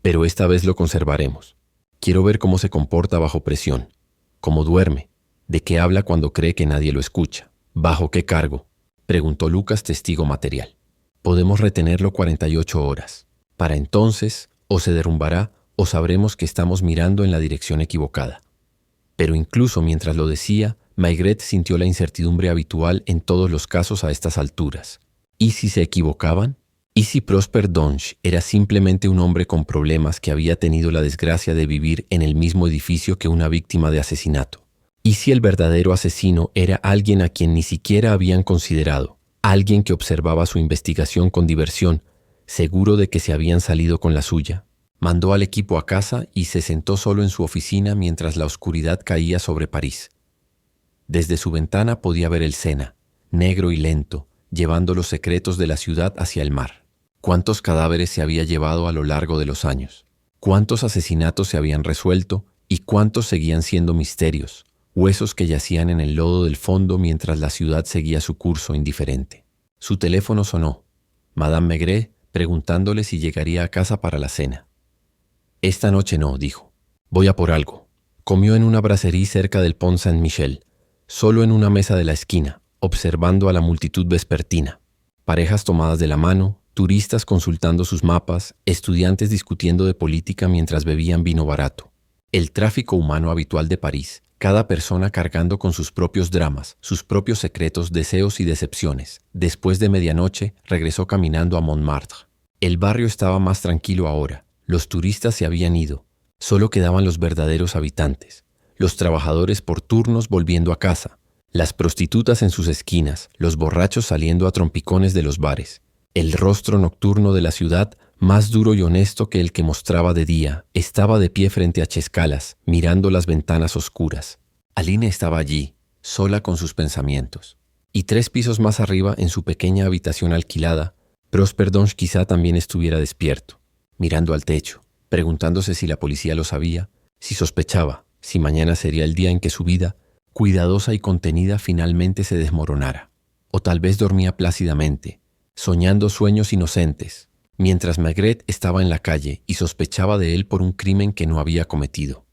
Pero esta vez lo conservaremos. Quiero ver cómo se comporta bajo presión, cómo duerme, de qué habla cuando cree que nadie lo escucha. ¿Bajo qué cargo?, preguntó Lucas, testigo material. Podemos retenerlo 48 horas. Para entonces... o se derrumbará o sabremos que estamos mirando en la dirección equivocada. Pero incluso mientras lo decía, Maigret sintió la incertidumbre habitual en todos los casos a estas alturas. ¿Y si se equivocaban? ¿Y si Prosper Donge era simplemente un hombre con problemas que había tenido la desgracia de vivir en el mismo edificio que una víctima de asesinato? ¿Y si el verdadero asesino era alguien a quien ni siquiera habían considerado, alguien que observaba su investigación con diversión, seguro de que se habían salido con la suya? Mandó al equipo a casa y se sentó solo en su oficina mientras la oscuridad caía sobre París. Desde su ventana podía ver el Sena, negro y lento, llevando los secretos de la ciudad hacia el mar. ¿Cuántos cadáveres se había llevado a lo largo de los años? ¿Cuántos asesinatos se habían resuelto y cuántos seguían siendo misterios, huesos que yacían en el lodo del fondo mientras la ciudad seguía su curso indiferente? Su teléfono sonó. Madame Maigret preguntándole si llegaría a casa para la cena. Esta noche no, dijo. Voy a por algo. Comió en una brasserie cerca del Pont Saint-Michel, solo en una mesa de la esquina, observando a la multitud vespertina. Parejas tomadas de la mano, turistas consultando sus mapas, estudiantes discutiendo de política mientras bebían vino barato. El tráfico humano habitual de París, cada persona cargando con sus propios dramas, sus propios secretos, deseos y decepciones. Después de medianoche, regresó caminando a Montmartre. El barrio estaba más tranquilo ahora. Los turistas se habían ido. Solo quedaban los verdaderos habitantes. Los trabajadores por turnos volviendo a casa. Las prostitutas en sus esquinas, los borrachos saliendo a trompicones de los bares. El rostro nocturno de la ciudad, más duro y honesto que el que mostraba de día, estaba de pie frente a Ches Calas, mirando las ventanas oscuras. Aline estaba allí, sola con sus pensamientos. Y 3 pisos más arriba, en su pequeña habitación alquilada, Prosper Donge quizá también estuviera despierto, mirando al techo, preguntándose si la policía lo sabía, si sospechaba, si mañana sería el día en que su vida, cuidadosa y contenida, finalmente se desmoronara. O tal vez dormía plácidamente, soñando sueños inocentes, mientras Maigret estaba en la calle y sospechaba de él por un crimen que no había cometido.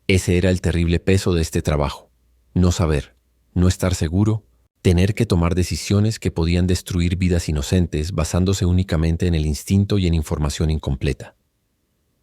Ese era el terrible peso de este trabajo. No saber, no estar seguro, tener que tomar decisiones que podían destruir vidas inocentes basándose únicamente en el instinto y en información incompleta.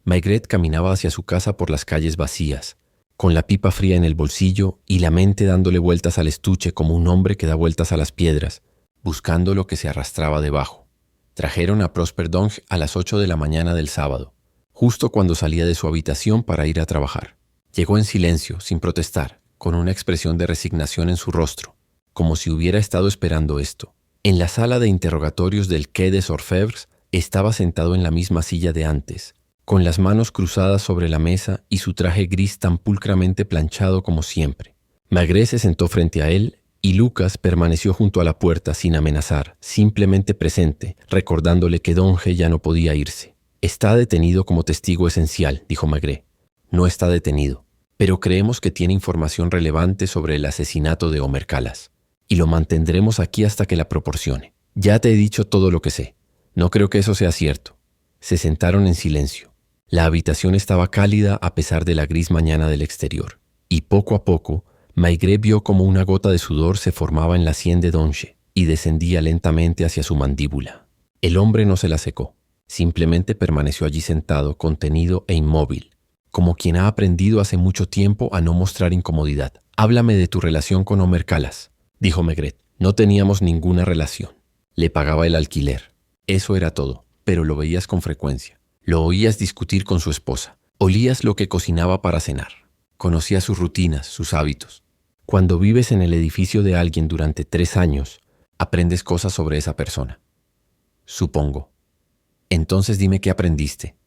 Maigret caminaba hacia su casa por las calles vacías, con la pipa fría en el bolsillo y la mente dándole vueltas al estuche como un hombre que da vueltas a las piedras, buscando lo que se arrastraba debajo. Trajeron a Prosper Donge a las 8 de la mañana del sábado, justo cuando salía de su habitación para ir a trabajar. Llegó en silencio, sin protestar, con una expresión de resignación en su rostro, como si hubiera estado esperando esto. En la sala de interrogatorios del Quai des Orfèvres estaba sentado en la misma silla de antes, con las manos cruzadas sobre la mesa y su traje gris tan pulcramente planchado como siempre. Maigret se sentó frente a él y Lucas permaneció junto a la puerta sin amenazar, simplemente presente, recordándole que Donge ya no podía irse. «Está detenido como testigo esencial», dijo Maigret. «No está detenido, pero creemos que tiene información relevante sobre el asesinato de Omer Calas, y lo mantendremos aquí hasta que la proporcione. Ya te he dicho todo lo que sé. No creo que eso sea cierto». Se sentaron en silencio. La habitación estaba cálida a pesar de la gris mañana del exterior, y poco a poco Maigret vio como una gota de sudor se formaba en la sien de Donge y descendía lentamente hacia su mandíbula. El hombre no se la secó, simplemente permaneció allí sentado, contenido e inmóvil, como quien ha aprendido hace mucho tiempo a no mostrar incomodidad. «Háblame de tu relación con Omer Calas», dijo Maigret. «No teníamos ninguna relación. Le pagaba el alquiler. Eso era todo, pero lo veías con frecuencia. Lo oías discutir con su esposa. Olías lo que cocinaba para cenar. Conocías sus rutinas, sus hábitos. Cuando vives en el edificio de alguien durante 3 años, aprendes cosas sobre esa persona. Supongo. Entonces dime qué aprendiste».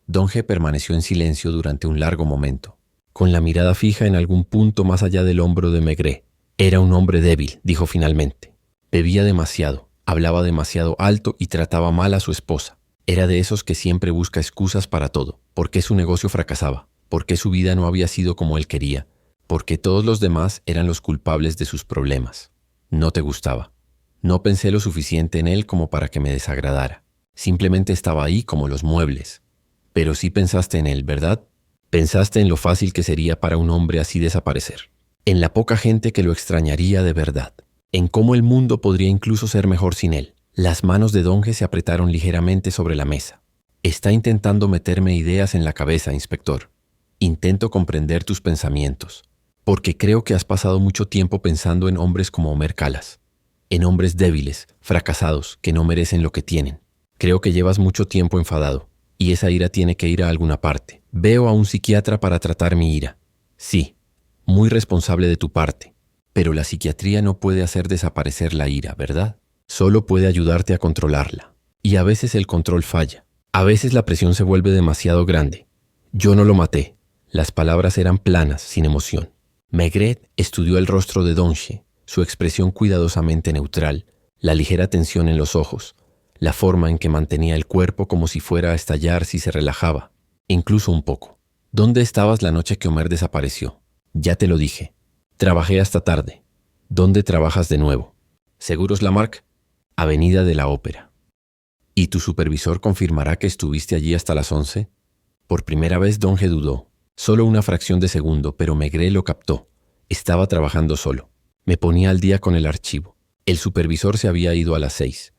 Donge permaneció en silencio durante un largo momento, con la mirada fija en algún punto más allá del hombro de Maigret. «Era un hombre débil», dijo finalmente. «Bebía demasiado, hablaba demasiado alto y trataba mal a su esposa. Era de esos que siempre busca excusas para todo, porque su negocio fracasaba, porque su vida no había sido como él quería, porque todos los demás eran los culpables de sus problemas. No te gustaba. No pensé lo suficiente en él como para que me desagradara. Simplemente estaba ahí como los muebles. Pero sí pensaste en él, ¿verdad? Pensaste en lo fácil que sería para un hombre así desaparecer. En la poca gente que lo extrañaría de verdad. En cómo el mundo podría incluso ser mejor sin él». Las manos de Donge se apretaron ligeramente sobre la mesa. «Está intentando meterme ideas en la cabeza, inspector. Intento comprender tus pensamientos, porque creo que has pasado mucho tiempo pensando en hombres como Omer Calas, en hombres débiles, fracasados, que no merecen lo que tienen. Creo que llevas mucho tiempo enfadado, y esa ira tiene que ir a alguna parte. Veo a un psiquiatra para tratar mi ira. Sí, muy responsable de tu parte, pero la psiquiatría no puede hacer desaparecer la ira, ¿verdad? Solo puede ayudarte a controlarla. Y a veces el control falla. A veces la presión se vuelve demasiado grande. Yo no lo maté». Las palabras eran planas, sin emoción. Maigret estudió el rostro de Donge, su expresión cuidadosamente neutral, la ligera tensión en los ojos, la forma en que mantenía el cuerpo como si fuera a estallar si se relajaba, incluso un poco. «¿Dónde estabas la noche que Omer desapareció?» «Ya te lo dije. Trabajé hasta tarde». «¿Dónde trabajas de nuevo?» «Seguros Lamarck, Avenida de la Ópera». «¿Y tu supervisor confirmará que estuviste allí hasta las 11? Por primera vez Donge dudó. Solo una fracción de segundo, pero Maigret lo captó. Estaba trabajando solo. Me ponía al día con el archivo. El supervisor se había ido a las 6.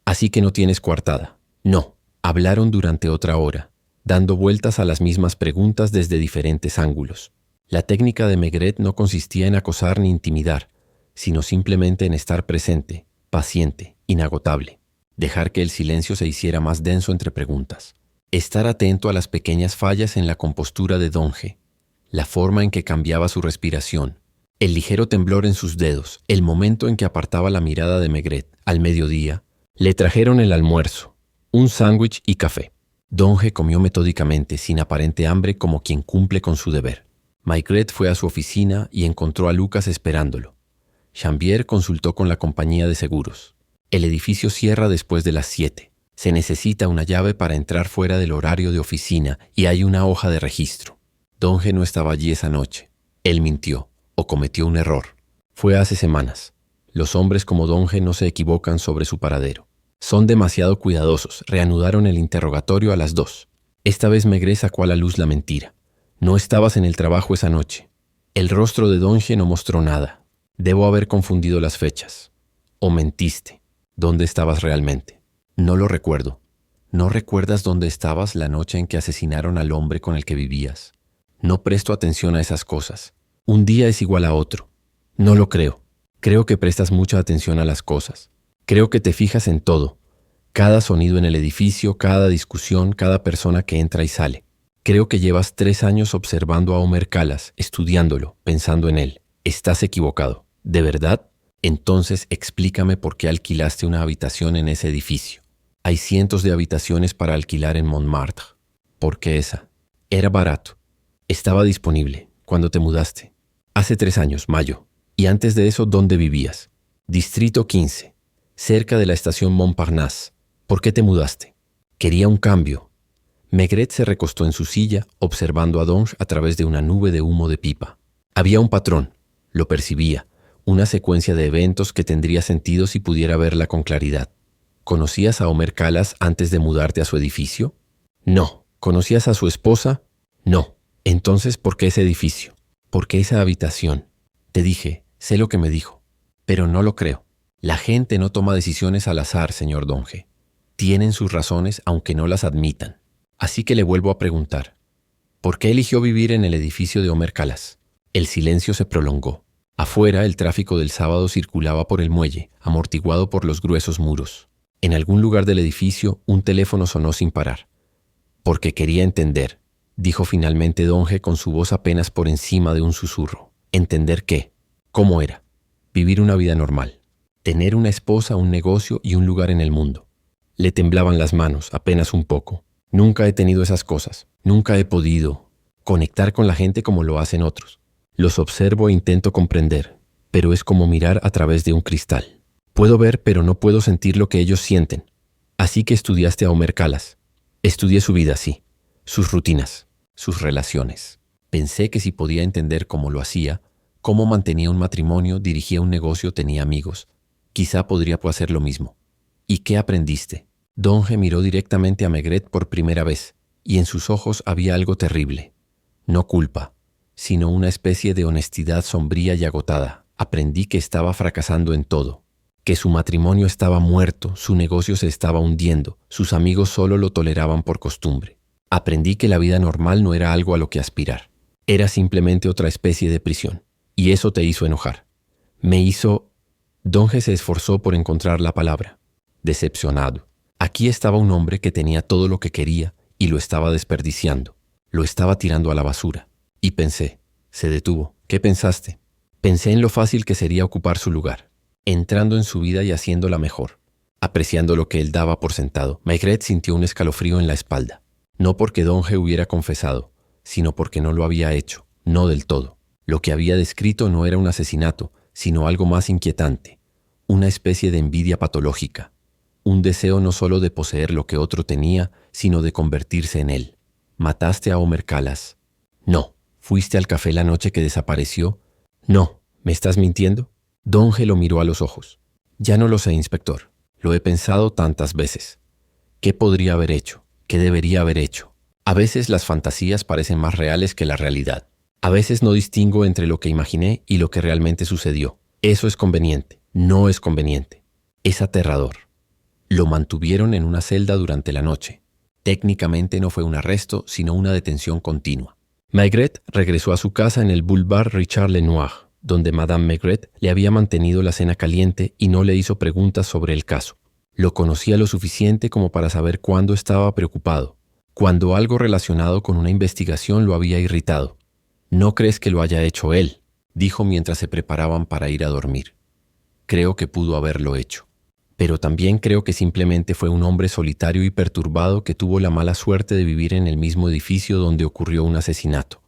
«Así que no tienes coartada». «No». Hablaron durante otra hora, dando vueltas a las mismas preguntas desde diferentes ángulos. La técnica de Maigret no consistía en acosar ni intimidar, sino simplemente en estar presente, paciente, inagotable. Dejar que el silencio se hiciera más denso entre preguntas. Estar atento a las pequeñas fallas en la compostura de Donge, la forma en que cambiaba su respiración, el ligero temblor en sus dedos, el momento en que apartaba la mirada de Maigret. Al mediodía, le trajeron el almuerzo, un sándwich y café. Donge comió metódicamente, sin aparente hambre, como quien cumple con su deber. Maigret fue a su oficina y encontró a Lucas esperándolo. Chambier consultó con la compañía de seguros. El edificio cierra después de las 7. Se necesita una llave para entrar fuera del horario de oficina y hay una hoja de registro. Donge no estaba allí esa noche. Él mintió o cometió un error. Fue hace semanas. Los hombres como Donge no se equivocan sobre su paradero. Son demasiado cuidadosos. Reanudaron el interrogatorio a las 2. Esta vez Maigret sacó a la luz la mentira. «No estabas en el trabajo esa noche». El rostro de Donge no mostró nada. «Debo haber confundido las fechas». «O mentiste». «¿Dónde estabas realmente?» «No lo recuerdo». «¿No recuerdas dónde estabas la noche en que asesinaron al hombre con el que vivías?» «No presto atención a esas cosas. Un día es igual a otro». «No lo creo. Creo que prestas mucha atención a las cosas». Creo que te fijas en todo. Cada sonido en el edificio, cada discusión, cada persona que entra y sale. Creo que llevas 3 años observando a Omer Calas, estudiándolo, pensando en él. Estás equivocado. ¿De verdad? Entonces explícame por qué alquilaste una habitación en ese edificio. Hay cientos de habitaciones para alquilar en Montmartre. ¿Por qué esa? Era barato. Estaba disponible cuando te mudaste. Hace 3 años, mayo. Y antes de eso, ¿dónde vivías? Distrito 15, cerca de la estación Montparnasse. ¿Por qué te mudaste? Quería un cambio. Maigret se recostó en su silla, observando a Donge a través de una nube de humo de pipa. Había un patrón, lo percibía, una secuencia de eventos que tendría sentido si pudiera verla con claridad. ¿Conocías a Omer Calas antes de mudarte a su edificio? No. ¿Conocías a su esposa? No. Entonces, ¿por qué ese edificio? ¿Por qué esa habitación? Te dije, sé lo que me dijo, pero no lo creo. La gente no toma decisiones al azar, señor Donge. Tienen sus razones aunque no las admitan. Así que le vuelvo a preguntar, ¿por qué eligió vivir en el edificio de Omer Calas? El silencio se prolongó. Afuera, el tráfico del sábado circulaba por el muelle, amortiguado por los gruesos muros. En algún lugar del edificio, un teléfono sonó sin parar. Porque quería entender, dijo finalmente Donge con su voz apenas por encima de un susurro. ¿Entender qué? ¿Cómo era? Vivir una vida normal. Tener una esposa, un negocio y un lugar en el mundo. Le temblaban las manos, apenas un poco. Nunca he tenido esas cosas. Nunca he podido conectar con la gente como lo hacen otros. Los observo e intento comprender, pero es como mirar a través de un cristal. Puedo ver, pero no puedo sentir lo que ellos sienten. Así que estudiaste a Omer Calas. Estudié su vida, sí. Sus rutinas, sus relaciones. Pensé que si podía entender cómo lo hacía, cómo mantenía un matrimonio, dirigía un negocio, tenía amigos, quizá podría hacer lo mismo. ¿Y qué aprendiste? Donge miró directamente a Maigret por primera vez, y en sus ojos había algo terrible. No culpa, sino una especie de honestidad sombría y agotada. Aprendí que estaba fracasando en todo, que su matrimonio estaba muerto, su negocio se estaba hundiendo, sus amigos solo lo toleraban por costumbre. Aprendí que la vida normal no era algo a lo que aspirar, era simplemente otra especie de prisión, y eso te hizo enojar. Me hizo... Donge se esforzó por encontrar la palabra. Decepcionado. Aquí estaba un hombre que tenía todo lo que quería y lo estaba desperdiciando. Lo estaba tirando a la basura. Y pensé, se detuvo. ¿Qué pensaste? Pensé en lo fácil que sería ocupar su lugar, entrando en su vida y haciéndola mejor, apreciando lo que él daba por sentado. Maigret sintió un escalofrío en la espalda. No porque Donge hubiera confesado, sino porque no lo había hecho, no del todo. Lo que había descrito no era un asesinato, sino algo más inquietante, una especie de envidia patológica. Un deseo no solo de poseer lo que otro tenía, sino de convertirse en él. ¿Mataste a Omer Calas? No. ¿Fuiste al café la noche que desapareció? No. ¿Me estás mintiendo? Donge lo miró a los ojos. Ya no lo sé, inspector. Lo he pensado tantas veces. ¿Qué podría haber hecho? ¿Qué debería haber hecho? A veces las fantasías parecen más reales que la realidad. A veces no distingo entre lo que imaginé y lo que realmente sucedió. Eso es conveniente. No es conveniente. Es aterrador. Lo mantuvieron en una celda durante la noche. Técnicamente no fue un arresto, sino una detención continua. Maigret regresó a su casa en el Boulevard Richard Lenoir, donde Madame Maigret le había mantenido la cena caliente y no le hizo preguntas sobre el caso. Lo conocía lo suficiente como para saber cuándo estaba preocupado, cuando algo relacionado con una investigación lo había irritado. «¿No crees que lo haya hecho él?», dijo mientras se preparaban para ir a dormir. «Creo que pudo haberlo hecho. Pero también creo que simplemente fue un hombre solitario y perturbado que tuvo la mala suerte de vivir en el mismo edificio donde ocurrió un asesinato.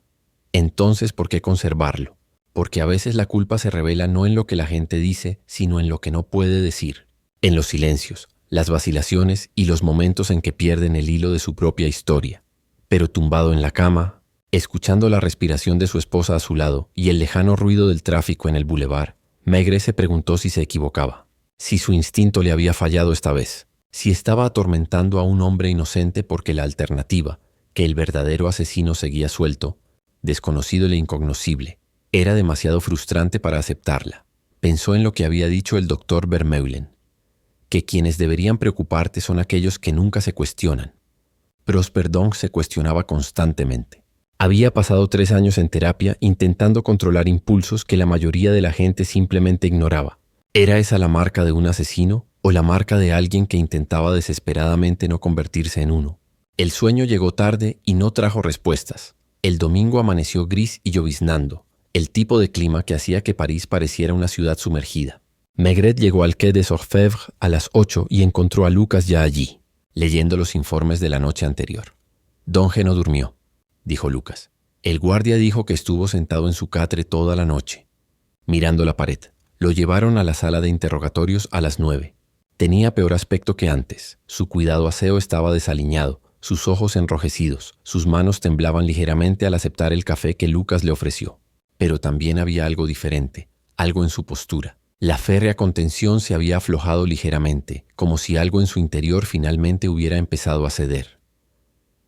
Entonces, ¿por qué conservarlo? Porque a veces la culpa se revela no en lo que la gente dice, sino en lo que no puede decir, en los silencios, las vacilaciones y los momentos en que pierden el hilo de su propia historia. Pero tumbado en la cama, escuchando la respiración de su esposa a su lado y el lejano ruido del tráfico en el bulevar, Maigret se preguntó si se equivocaba. Si su instinto le había fallado esta vez, si estaba atormentando a un hombre inocente porque la alternativa, que el verdadero asesino seguía suelto, desconocido e incognoscible, era demasiado frustrante para aceptarla. Pensó en lo que había dicho el doctor Vermeulen, que quienes deberían preocuparte son aquellos que nunca se cuestionan. Prosper Donge se cuestionaba constantemente. Había pasado 3 años en terapia intentando controlar impulsos que la mayoría de la gente simplemente ignoraba. ¿Era esa la marca de un asesino o la marca de alguien que intentaba desesperadamente no convertirse en uno. El sueño llegó tarde y no trajo respuestas. El domingo amaneció gris y lloviznando, el tipo de clima que hacía que París pareciera una ciudad sumergida. Maigret llegó al Quai des Orfèvres a las 8 y encontró a Lucas ya allí, leyendo los informes de la noche anterior. «Donge no durmió», dijo Lucas. «El guardia dijo que estuvo sentado en su catre toda la noche, mirando la pared. Lo llevaron a la sala de interrogatorios a las 9. Tenía peor aspecto que antes. Su cuidado aseo estaba desaliñado, sus ojos enrojecidos, sus manos temblaban ligeramente al aceptar el café que Lucas le ofreció. Pero también había algo diferente, algo en su postura. La férrea contención se había aflojado ligeramente, como si algo en su interior finalmente hubiera empezado a ceder.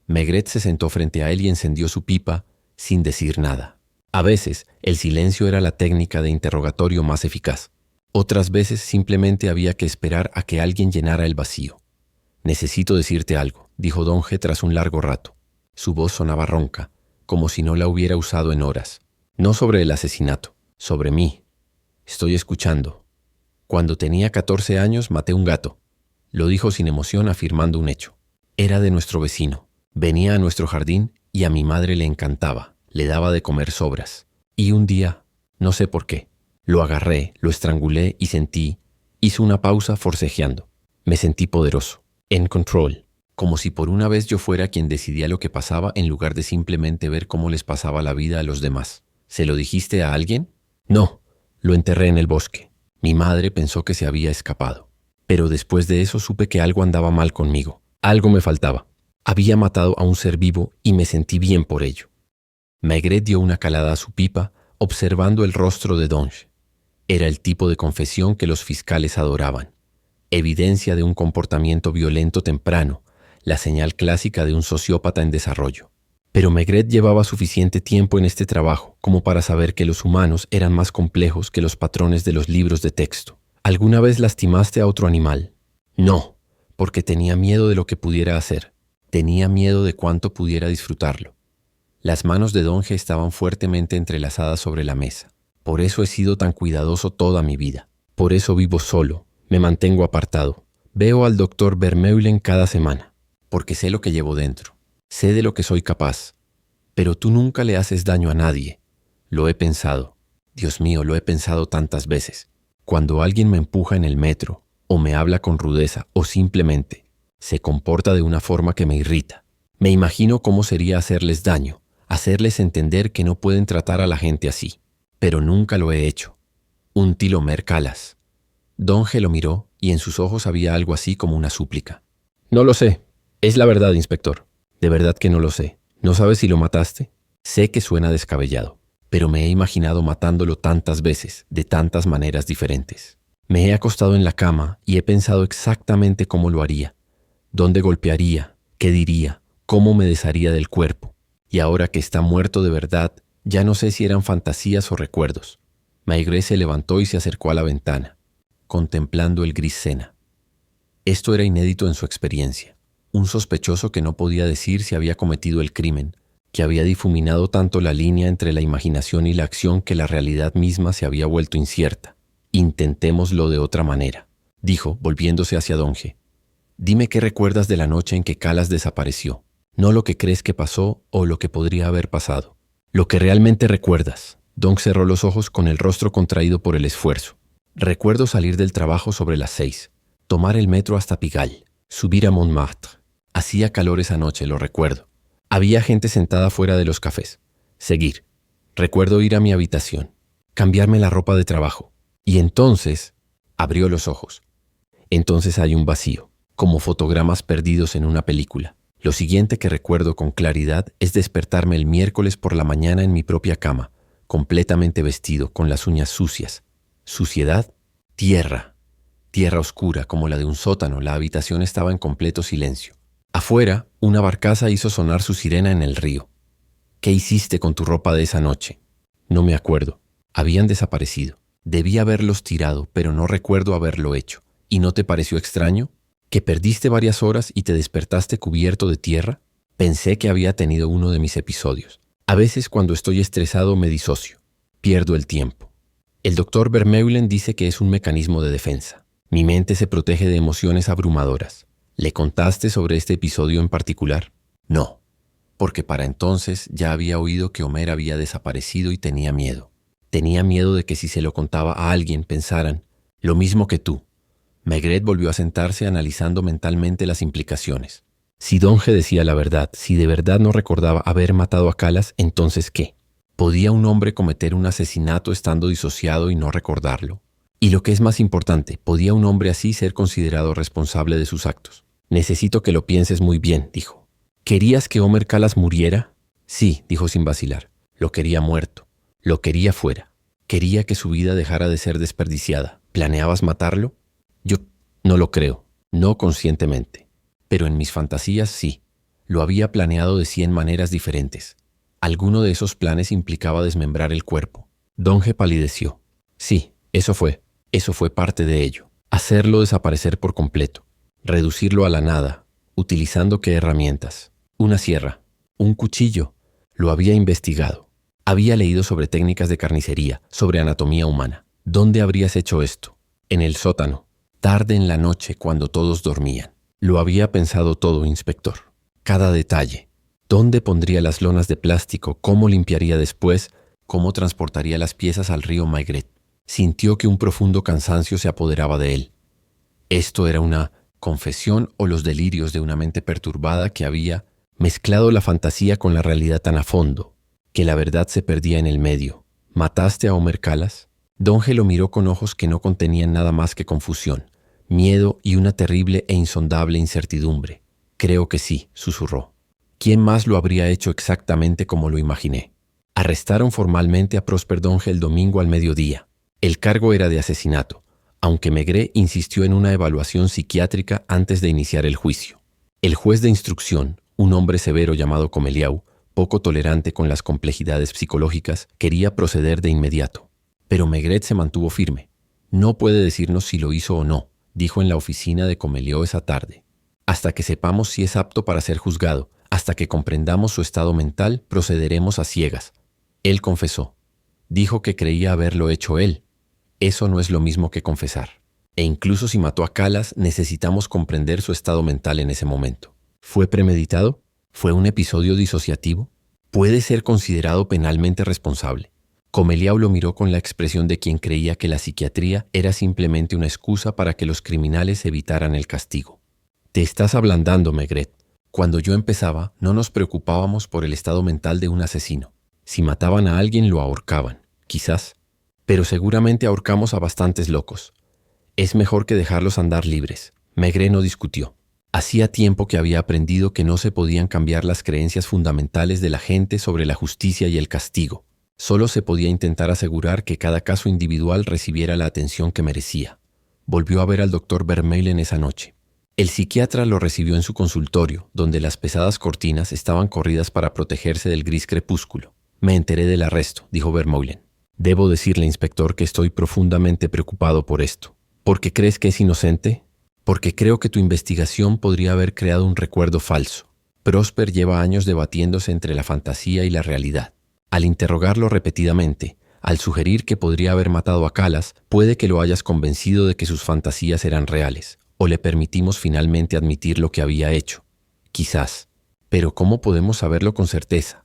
Maigret se sentó frente a él y encendió su pipa sin decir nada. A veces, el silencio era la técnica de interrogatorio más eficaz. Otras veces simplemente había que esperar a que alguien llenara el vacío. «Necesito decirte algo», dijo Donge tras un largo rato. Su voz sonaba ronca, como si no la hubiera usado en horas. «No sobre el asesinato, sobre mí. Estoy escuchando. Cuando tenía 14 años maté un gato», lo dijo sin emoción afirmando un hecho. «Era de nuestro vecino. Venía a nuestro jardín y a mi madre le encantaba. Le daba de comer sobras. Y un día, no sé por qué, lo agarré, lo estrangulé y hizo una pausa forcejeando. Me sentí poderoso, en control, como si por una vez yo fuera quien decidía lo que pasaba en lugar de simplemente ver cómo les pasaba la vida a los demás. ¿Se lo dijiste a alguien?» «No, lo enterré en el bosque. Mi madre pensó que se había escapado. Pero después de eso supe que algo andaba mal conmigo. Algo me faltaba. Había matado a un ser vivo y me sentí bien por ello». Maigret dio una calada a su pipa, observando el rostro de Donge. Era el tipo de confesión que los fiscales adoraban. Evidencia de un comportamiento violento temprano, la señal clásica de un sociópata en desarrollo. Pero Maigret llevaba suficiente tiempo en este trabajo como para saber que los humanos eran más complejos que los patrones de los libros de texto. «¿Alguna vez lastimaste a otro animal?» «No, porque tenía miedo de lo que pudiera hacer. Tenía miedo de cuánto pudiera disfrutarlo». Las manos de Donge estaban fuertemente entrelazadas sobre la mesa. «Por eso he sido tan cuidadoso toda mi vida. Por eso vivo solo, me mantengo apartado. Veo al doctor Vermeulen cada semana, porque sé lo que llevo dentro. Sé de lo que soy capaz. Pero tú nunca le haces daño a nadie. Lo he pensado. Dios mío, lo he pensado tantas veces. Cuando alguien me empuja en el metro, o me habla con rudeza, o simplemente se comporta de una forma que me irrita, me imagino cómo sería hacerles daño, hacerles entender que no pueden tratar a la gente así. Pero nunca lo he hecho. Un Tilomer Calas». Donge lo miró y en sus ojos había algo así como una súplica. «No lo sé. Es la verdad, inspector. De verdad que no lo sé. ¿No sabes si lo mataste?» «Sé que suena descabellado, pero me he imaginado matándolo tantas veces, de tantas maneras diferentes. Me he acostado en la cama y he pensado exactamente cómo lo haría, dónde golpearía, qué diría, cómo me desharía del cuerpo. Y ahora que está muerto de verdad, ya no sé si eran fantasías o recuerdos». Maigret se levantó y se acercó a la ventana, contemplando el gris Sena. Esto era inédito en su experiencia. Un sospechoso que no podía decir si había cometido el crimen, que había difuminado tanto la línea entre la imaginación y la acción que la realidad misma se había vuelto incierta. «Intentémoslo de otra manera», dijo, volviéndose hacia Donge. «Dime qué recuerdas de la noche en que Calas desapareció. No lo que crees que pasó o lo que podría haber pasado. Lo que realmente recuerdas». Donge cerró los ojos con el rostro contraído por el esfuerzo. «Recuerdo salir del trabajo sobre las 6, tomar el metro hasta Pigalle, subir a Montmartre. Hacía calor esa noche, lo recuerdo. Había gente sentada fuera de los cafés. Seguir. Recuerdo ir a mi habitación, cambiarme la ropa de trabajo. Y entonces abrió los ojos. Entonces hay un vacío, como fotogramas perdidos en una película. Lo siguiente que recuerdo con claridad es despertarme el miércoles por la mañana en mi propia cama, completamente vestido, con las uñas sucias. Suciedad, tierra. Tierra oscura, como la de un sótano. La habitación estaba en completo silencio. Afuera, una barcaza hizo sonar su sirena en el río. ¿Qué hiciste con tu ropa de esa noche? No me acuerdo. Habían desaparecido. Debí haberlos tirado, pero no recuerdo haberlo hecho. ¿Y no te pareció extraño? ¿Que perdiste varias horas y te despertaste cubierto de tierra? Pensé que había tenido uno de mis episodios. A veces cuando estoy estresado me disocio. Pierdo el tiempo. El doctor Vermeulen dice que es un mecanismo de defensa. Mi mente se protege de emociones abrumadoras. ¿Le contaste sobre este episodio en particular? No, porque para entonces ya había oído que Homer había desaparecido y tenía miedo. Tenía miedo de que si se lo contaba a alguien pensaran, lo mismo que tú. Maigret volvió a sentarse analizando mentalmente las implicaciones. Si Donge decía la verdad, si de verdad no recordaba haber matado a Calas, entonces ¿qué? ¿Podía un hombre cometer un asesinato estando disociado y no recordarlo? Y lo que es más importante, ¿podía un hombre así ser considerado responsable de sus actos? Necesito que lo pienses muy bien, dijo. ¿Querías que Homer Calas muriera? Sí, dijo sin vacilar. Lo quería muerto. Lo quería fuera. Quería que su vida dejara de ser desperdiciada. ¿Planeabas matarlo? Yo no lo creo, no conscientemente. Pero en mis fantasías sí. Lo había planeado de 100 maneras diferentes. Alguno de esos planes implicaba desmembrar el cuerpo. Donge palideció. Sí, eso fue parte de ello. Hacerlo desaparecer por completo. Reducirlo a la nada. ¿Utilizando qué herramientas? Una sierra. Un cuchillo. Lo había investigado. Había leído sobre técnicas de carnicería, sobre anatomía humana. ¿Dónde habrías hecho esto? En el sótano. Tarde en la noche, cuando todos dormían. Lo había pensado todo, inspector. Cada detalle. ¿Dónde pondría las lonas de plástico? ¿Cómo limpiaría después? ¿Cómo transportaría las piezas al río Maigret? Sintió que un profundo cansancio se apoderaba de él. ¿Esto era una confesión o los delirios de una mente perturbada que había mezclado la fantasía con la realidad tan a fondo, que la verdad se perdía en el medio? ¿Mataste a Homer Calas? Donge lo miró con ojos que no contenían nada más que confusión, miedo y una terrible e insondable incertidumbre. Creo que sí, susurró. ¿Quién más lo habría hecho exactamente como lo imaginé? Arrestaron formalmente a Prosper Donge el domingo al mediodía. El cargo era de asesinato, aunque Maigret insistió en una evaluación psiquiátrica antes de iniciar el juicio. El juez de instrucción, un hombre severo llamado Comeliau, poco tolerante con las complejidades psicológicas, quería proceder de inmediato. Pero Maigret se mantuvo firme. No puede decirnos si lo hizo o no, dijo en la oficina de Comeliau esa tarde. Hasta que sepamos si es apto para ser juzgado, hasta que comprendamos su estado mental, procederemos a ciegas. Él confesó. Dijo que creía haberlo hecho él. Eso no es lo mismo que confesar. E incluso si mató a Calas, necesitamos comprender su estado mental en ese momento. ¿Fue premeditado? ¿Fue un episodio disociativo? ¿Puede ser considerado penalmente responsable? Comeliau lo miró con la expresión de quien creía que la psiquiatría era simplemente una excusa para que los criminales evitaran el castigo. Te estás ablandando, Maigret. Cuando yo empezaba, no nos preocupábamos por el estado mental de un asesino. Si mataban a alguien, lo ahorcaban, quizás. Pero seguramente ahorcamos a bastantes locos. Es mejor que dejarlos andar libres. Maigret no discutió. Hacía tiempo que había aprendido que no se podían cambiar las creencias fundamentales de la gente sobre la justicia y el castigo. Solo se podía intentar asegurar que cada caso individual recibiera la atención que merecía. Volvió a ver al doctor Vermeulen esa noche. El psiquiatra lo recibió en su consultorio, donde las pesadas cortinas estaban corridas para protegerse del gris crepúsculo. Me enteré del arresto, dijo Vermeulen. Debo decirle, inspector, que estoy profundamente preocupado por esto. ¿Por qué crees que es inocente? Porque creo que tu investigación podría haber creado un recuerdo falso. Prosper lleva años debatiéndose entre la fantasía y la realidad. Al interrogarlo repetidamente, al sugerir que podría haber matado a Calas, puede que lo hayas convencido de que sus fantasías eran reales, o le permitimos finalmente admitir lo que había hecho. Quizás. Pero ¿cómo podemos saberlo con certeza?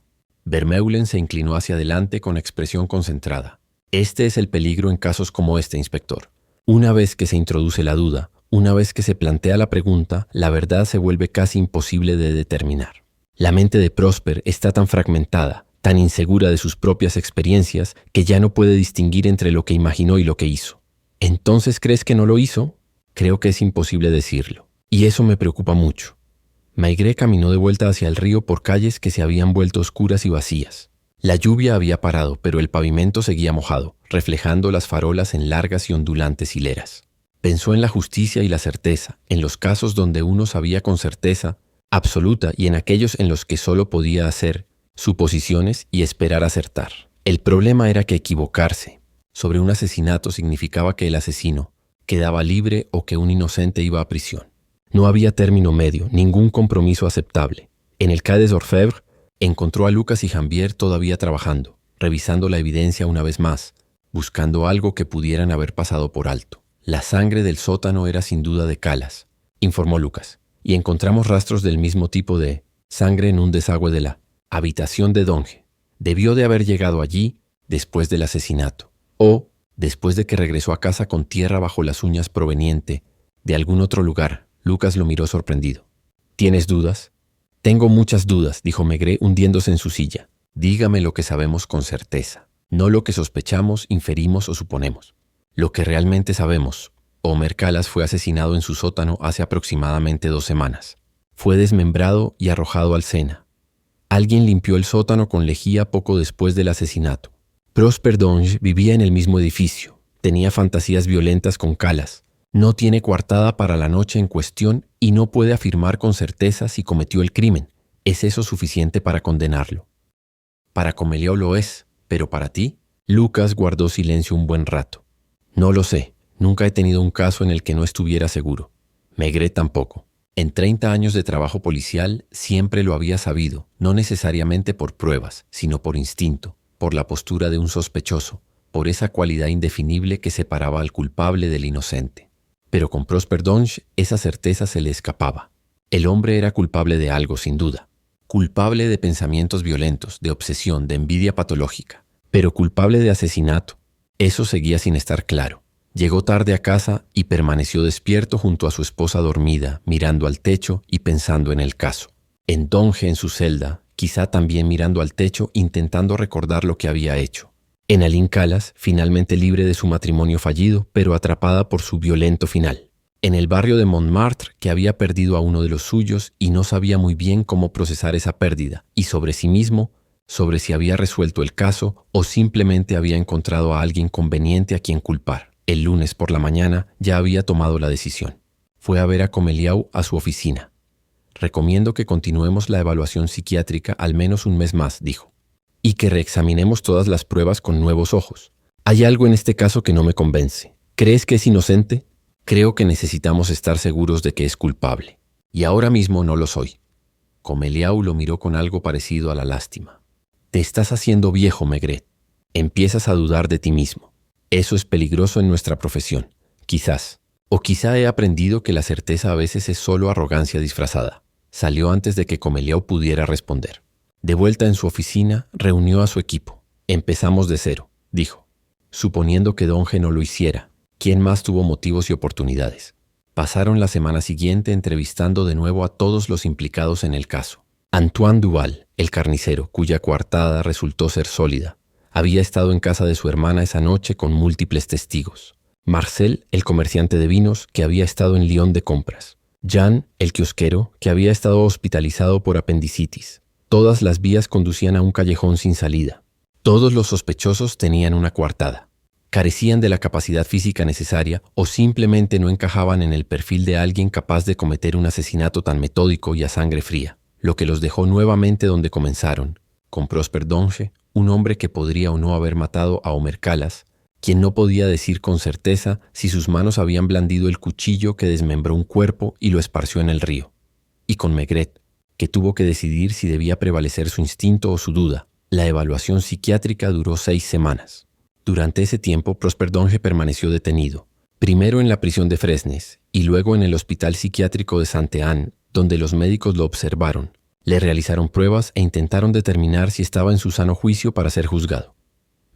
Vermeulen se inclinó hacia adelante con expresión concentrada. Este es el peligro en casos como este, inspector. Una vez que se introduce la duda, una vez que se plantea la pregunta, la verdad se vuelve casi imposible de determinar. La mente de Prosper está tan fragmentada, tan insegura de sus propias experiencias, que ya no puede distinguir entre lo que imaginó y lo que hizo. ¿Entonces crees que no lo hizo? Creo que es imposible decirlo. Y eso me preocupa mucho. Maigret caminó de vuelta hacia el río por calles que se habían vuelto oscuras y vacías. La lluvia había parado, pero el pavimento seguía mojado, reflejando las farolas en largas y ondulantes hileras. Pensó en la justicia y la certeza, en los casos donde uno sabía con certeza absoluta y en aquellos en los que solo podía hacer suposiciones y esperar acertar. El problema era que equivocarse sobre un asesinato significaba que el asesino quedaba libre o que un inocente iba a prisión. No había término medio, ningún compromiso aceptable. En el Quai des Orfèvres encontró a Lucas y Jambier todavía trabajando, revisando la evidencia una vez más, buscando algo que pudieran haber pasado por alto. La sangre del sótano era sin duda de Calas, informó Lucas, y encontramos rastros del mismo tipo de sangre en un desagüe de la habitación de Donge. Debió de haber llegado allí después del asesinato, o después de que regresó a casa con tierra bajo las uñas proveniente de algún otro lugar. Lucas lo miró sorprendido. ¿Tienes dudas? Tengo muchas dudas, dijo Maigret hundiéndose en su silla. Dígame lo que sabemos con certeza, no lo que sospechamos, inferimos o suponemos. Lo que realmente sabemos. Omer Calas fue asesinado en su sótano hace aproximadamente 2 semanas. Fue desmembrado y arrojado al Sena. Alguien limpió el sótano con lejía poco después del asesinato. Prosper Donge vivía en el mismo edificio. Tenía fantasías violentas con Calas. No tiene coartada para la noche en cuestión y no puede afirmar con certeza si cometió el crimen. ¿Es eso suficiente para condenarlo? Para Comeliau lo es, pero para ti. Lucas guardó silencio un buen rato. No lo sé. Nunca he tenido un caso en el que no estuviera seguro. Maigret tampoco. En 30 años de trabajo policial siempre lo había sabido, no necesariamente por pruebas, sino por instinto, por la postura de un sospechoso, por esa cualidad indefinible que separaba al culpable del inocente. Pero con Prosper Donge esa certeza se le escapaba. El hombre era culpable de algo, sin duda. Culpable de pensamientos violentos, de obsesión, de envidia patológica. Pero culpable de asesinato. Eso seguía sin estar claro. Llegó tarde a casa y permaneció despierto junto a su esposa dormida, mirando al techo y pensando en el caso. En Donge en su celda, quizá también mirando al techo, intentando recordar lo que había hecho. En Aline Calas, finalmente libre de su matrimonio fallido, pero atrapada por su violento final. En el barrio de Montmartre, que había perdido a uno de los suyos y no sabía muy bien cómo procesar esa pérdida, y sobre sí mismo, sobre si había resuelto el caso o simplemente había encontrado a alguien conveniente a quien culpar. El lunes por la mañana ya había tomado la decisión. Fue a ver a Comeliau a su oficina. Recomiendo que continuemos la evaluación psiquiátrica al menos un mes más, dijo, y que reexaminemos todas las pruebas con nuevos ojos. Hay algo en este caso que no me convence. ¿Crees que es inocente? Creo que necesitamos estar seguros de que es culpable. Y ahora mismo no lo soy. Comeliau lo miró con algo parecido a la lástima. Te estás haciendo viejo, Maigret. Empiezas a dudar de ti mismo. Eso es peligroso en nuestra profesión. Quizás. O quizá he aprendido que la certeza a veces es solo arrogancia disfrazada. Salió antes de que Comeliau pudiera responder. De vuelta en su oficina, reunió a su equipo. Empezamos de cero, dijo. Suponiendo que Donge no lo hiciera, ¿quién más tuvo motivos y oportunidades? Pasaron la semana siguiente entrevistando de nuevo a todos los implicados en el caso. Antoine Duval, el carnicero, cuya coartada resultó ser sólida, había estado en casa de su hermana esa noche con múltiples testigos. Marcel, el comerciante de vinos, que había estado en Lyon de compras. Jean, el kiosquero, que había estado hospitalizado por apendicitis. Todas las vías conducían a un callejón sin salida. Todos los sospechosos tenían una coartada. Carecían de la capacidad física necesaria o simplemente no encajaban en el perfil de alguien capaz de cometer un asesinato tan metódico y a sangre fría, lo que los dejó nuevamente donde comenzaron, con Prosper Donge, un hombre que podría o no haber matado a Omer Calas, quien no podía decir con certeza si sus manos habían blandido el cuchillo que desmembró un cuerpo y lo esparció en el río. Y con Maigret, que tuvo que decidir si debía prevalecer su instinto o su duda. La evaluación psiquiátrica duró 6 semanas. Durante ese tiempo, Prosper Donge permaneció detenido, primero en la prisión de Fresnes y luego en el hospital psiquiátrico de Sainte-Anne, donde los médicos lo observaron. Le realizaron pruebas e intentaron determinar si estaba en su sano juicio para ser juzgado.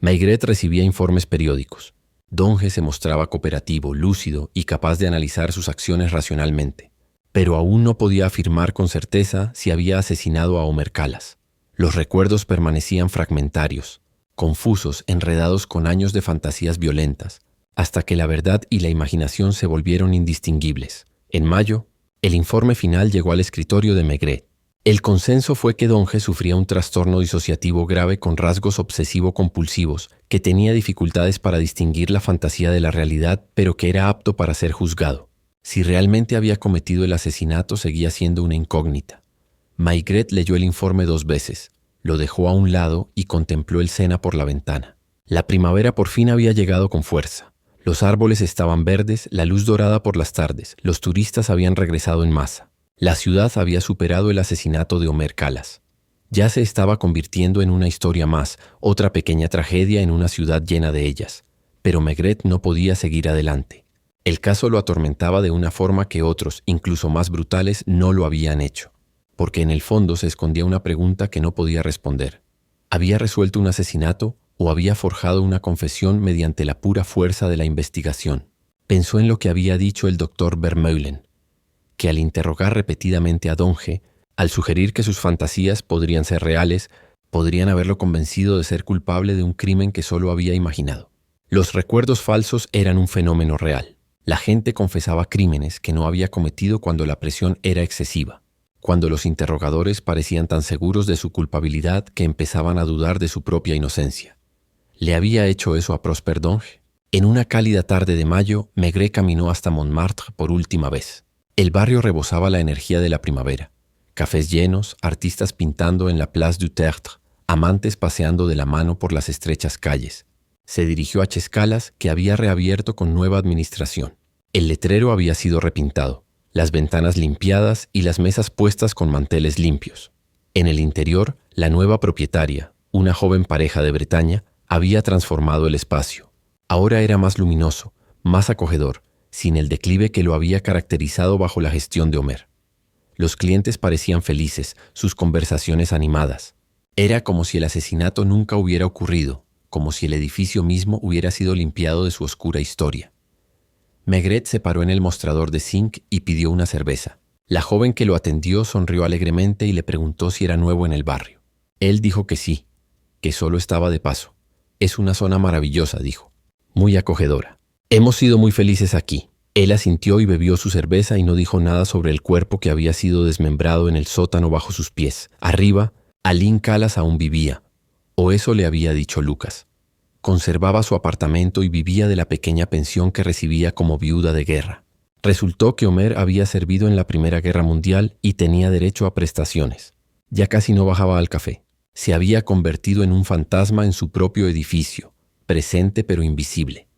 Maigret recibía informes periódicos. Donge se mostraba cooperativo, lúcido y capaz de analizar sus acciones racionalmente, pero aún no podía afirmar con certeza si había asesinado a Omer Calas. Los recuerdos permanecían fragmentarios, confusos, enredados con años de fantasías violentas, hasta que la verdad y la imaginación se volvieron indistinguibles. En mayo, el informe final llegó al escritorio de Maigret. El consenso fue que Donge sufría un trastorno disociativo grave con rasgos obsesivo-compulsivos, que tenía dificultades para distinguir la fantasía de la realidad, pero que era apto para ser juzgado. Si realmente había cometido el asesinato seguía siendo una incógnita. Maigret leyó el informe 2 veces, lo dejó a un lado y contempló el Sena por la ventana. La primavera por fin había llegado con fuerza. Los árboles estaban verdes, la luz dorada por las tardes, los turistas habían regresado en masa. La ciudad había superado el asesinato de Omer Calas. Ya se estaba convirtiendo en una historia más, otra pequeña tragedia en una ciudad llena de ellas. Pero Maigret no podía seguir adelante. El caso lo atormentaba de una forma que otros, incluso más brutales, no lo habían hecho, porque en el fondo se escondía una pregunta que no podía responder. ¿Había resuelto un asesinato o había forjado una confesión mediante la pura fuerza de la investigación? Pensó en lo que había dicho el doctor Vermeulen, que al interrogar repetidamente a Donge, al sugerir que sus fantasías podrían ser reales, podrían haberlo convencido de ser culpable de un crimen que solo había imaginado. Los recuerdos falsos eran un fenómeno real. La gente confesaba crímenes que no había cometido cuando la presión era excesiva, cuando los interrogadores parecían tan seguros de su culpabilidad que empezaban a dudar de su propia inocencia. ¿Le había hecho eso a Prosper Donge? En una cálida tarde de mayo, Maigret caminó hasta Montmartre por última vez. El barrio rebosaba la energía de la primavera. Cafés llenos, artistas pintando en la Place du Tertre, amantes paseando de la mano por las estrechas calles. Se dirigió a Chescalas, que había reabierto con nueva administración. El letrero había sido repintado, las ventanas limpiadas y las mesas puestas con manteles limpios. En el interior, la nueva propietaria, una joven pareja de Bretaña, había transformado el espacio. Ahora era más luminoso, más acogedor, sin el declive que lo había caracterizado bajo la gestión de Homer. Los clientes parecían felices, sus conversaciones animadas. Era como si el asesinato nunca hubiera ocurrido, como si el edificio mismo hubiera sido limpiado de su oscura historia. Maigret se paró en el mostrador de zinc y pidió una cerveza. La joven que lo atendió sonrió alegremente y le preguntó si era nuevo en el barrio. Él dijo que sí, que solo estaba de paso. Es una zona maravillosa, dijo, muy acogedora. Hemos sido muy felices aquí. Él asintió y bebió su cerveza y no dijo nada sobre el cuerpo que había sido desmembrado en el sótano bajo sus pies. Arriba, Aline Calas aún vivía, o eso le había dicho Lucas. Conservaba su apartamento y vivía de la pequeña pensión que recibía como viuda de guerra. Resultó que Homer había servido en la Primera Guerra Mundial y tenía derecho a prestaciones. Ya casi no bajaba al café. Se había convertido en un fantasma en su propio edificio, presente pero invisible.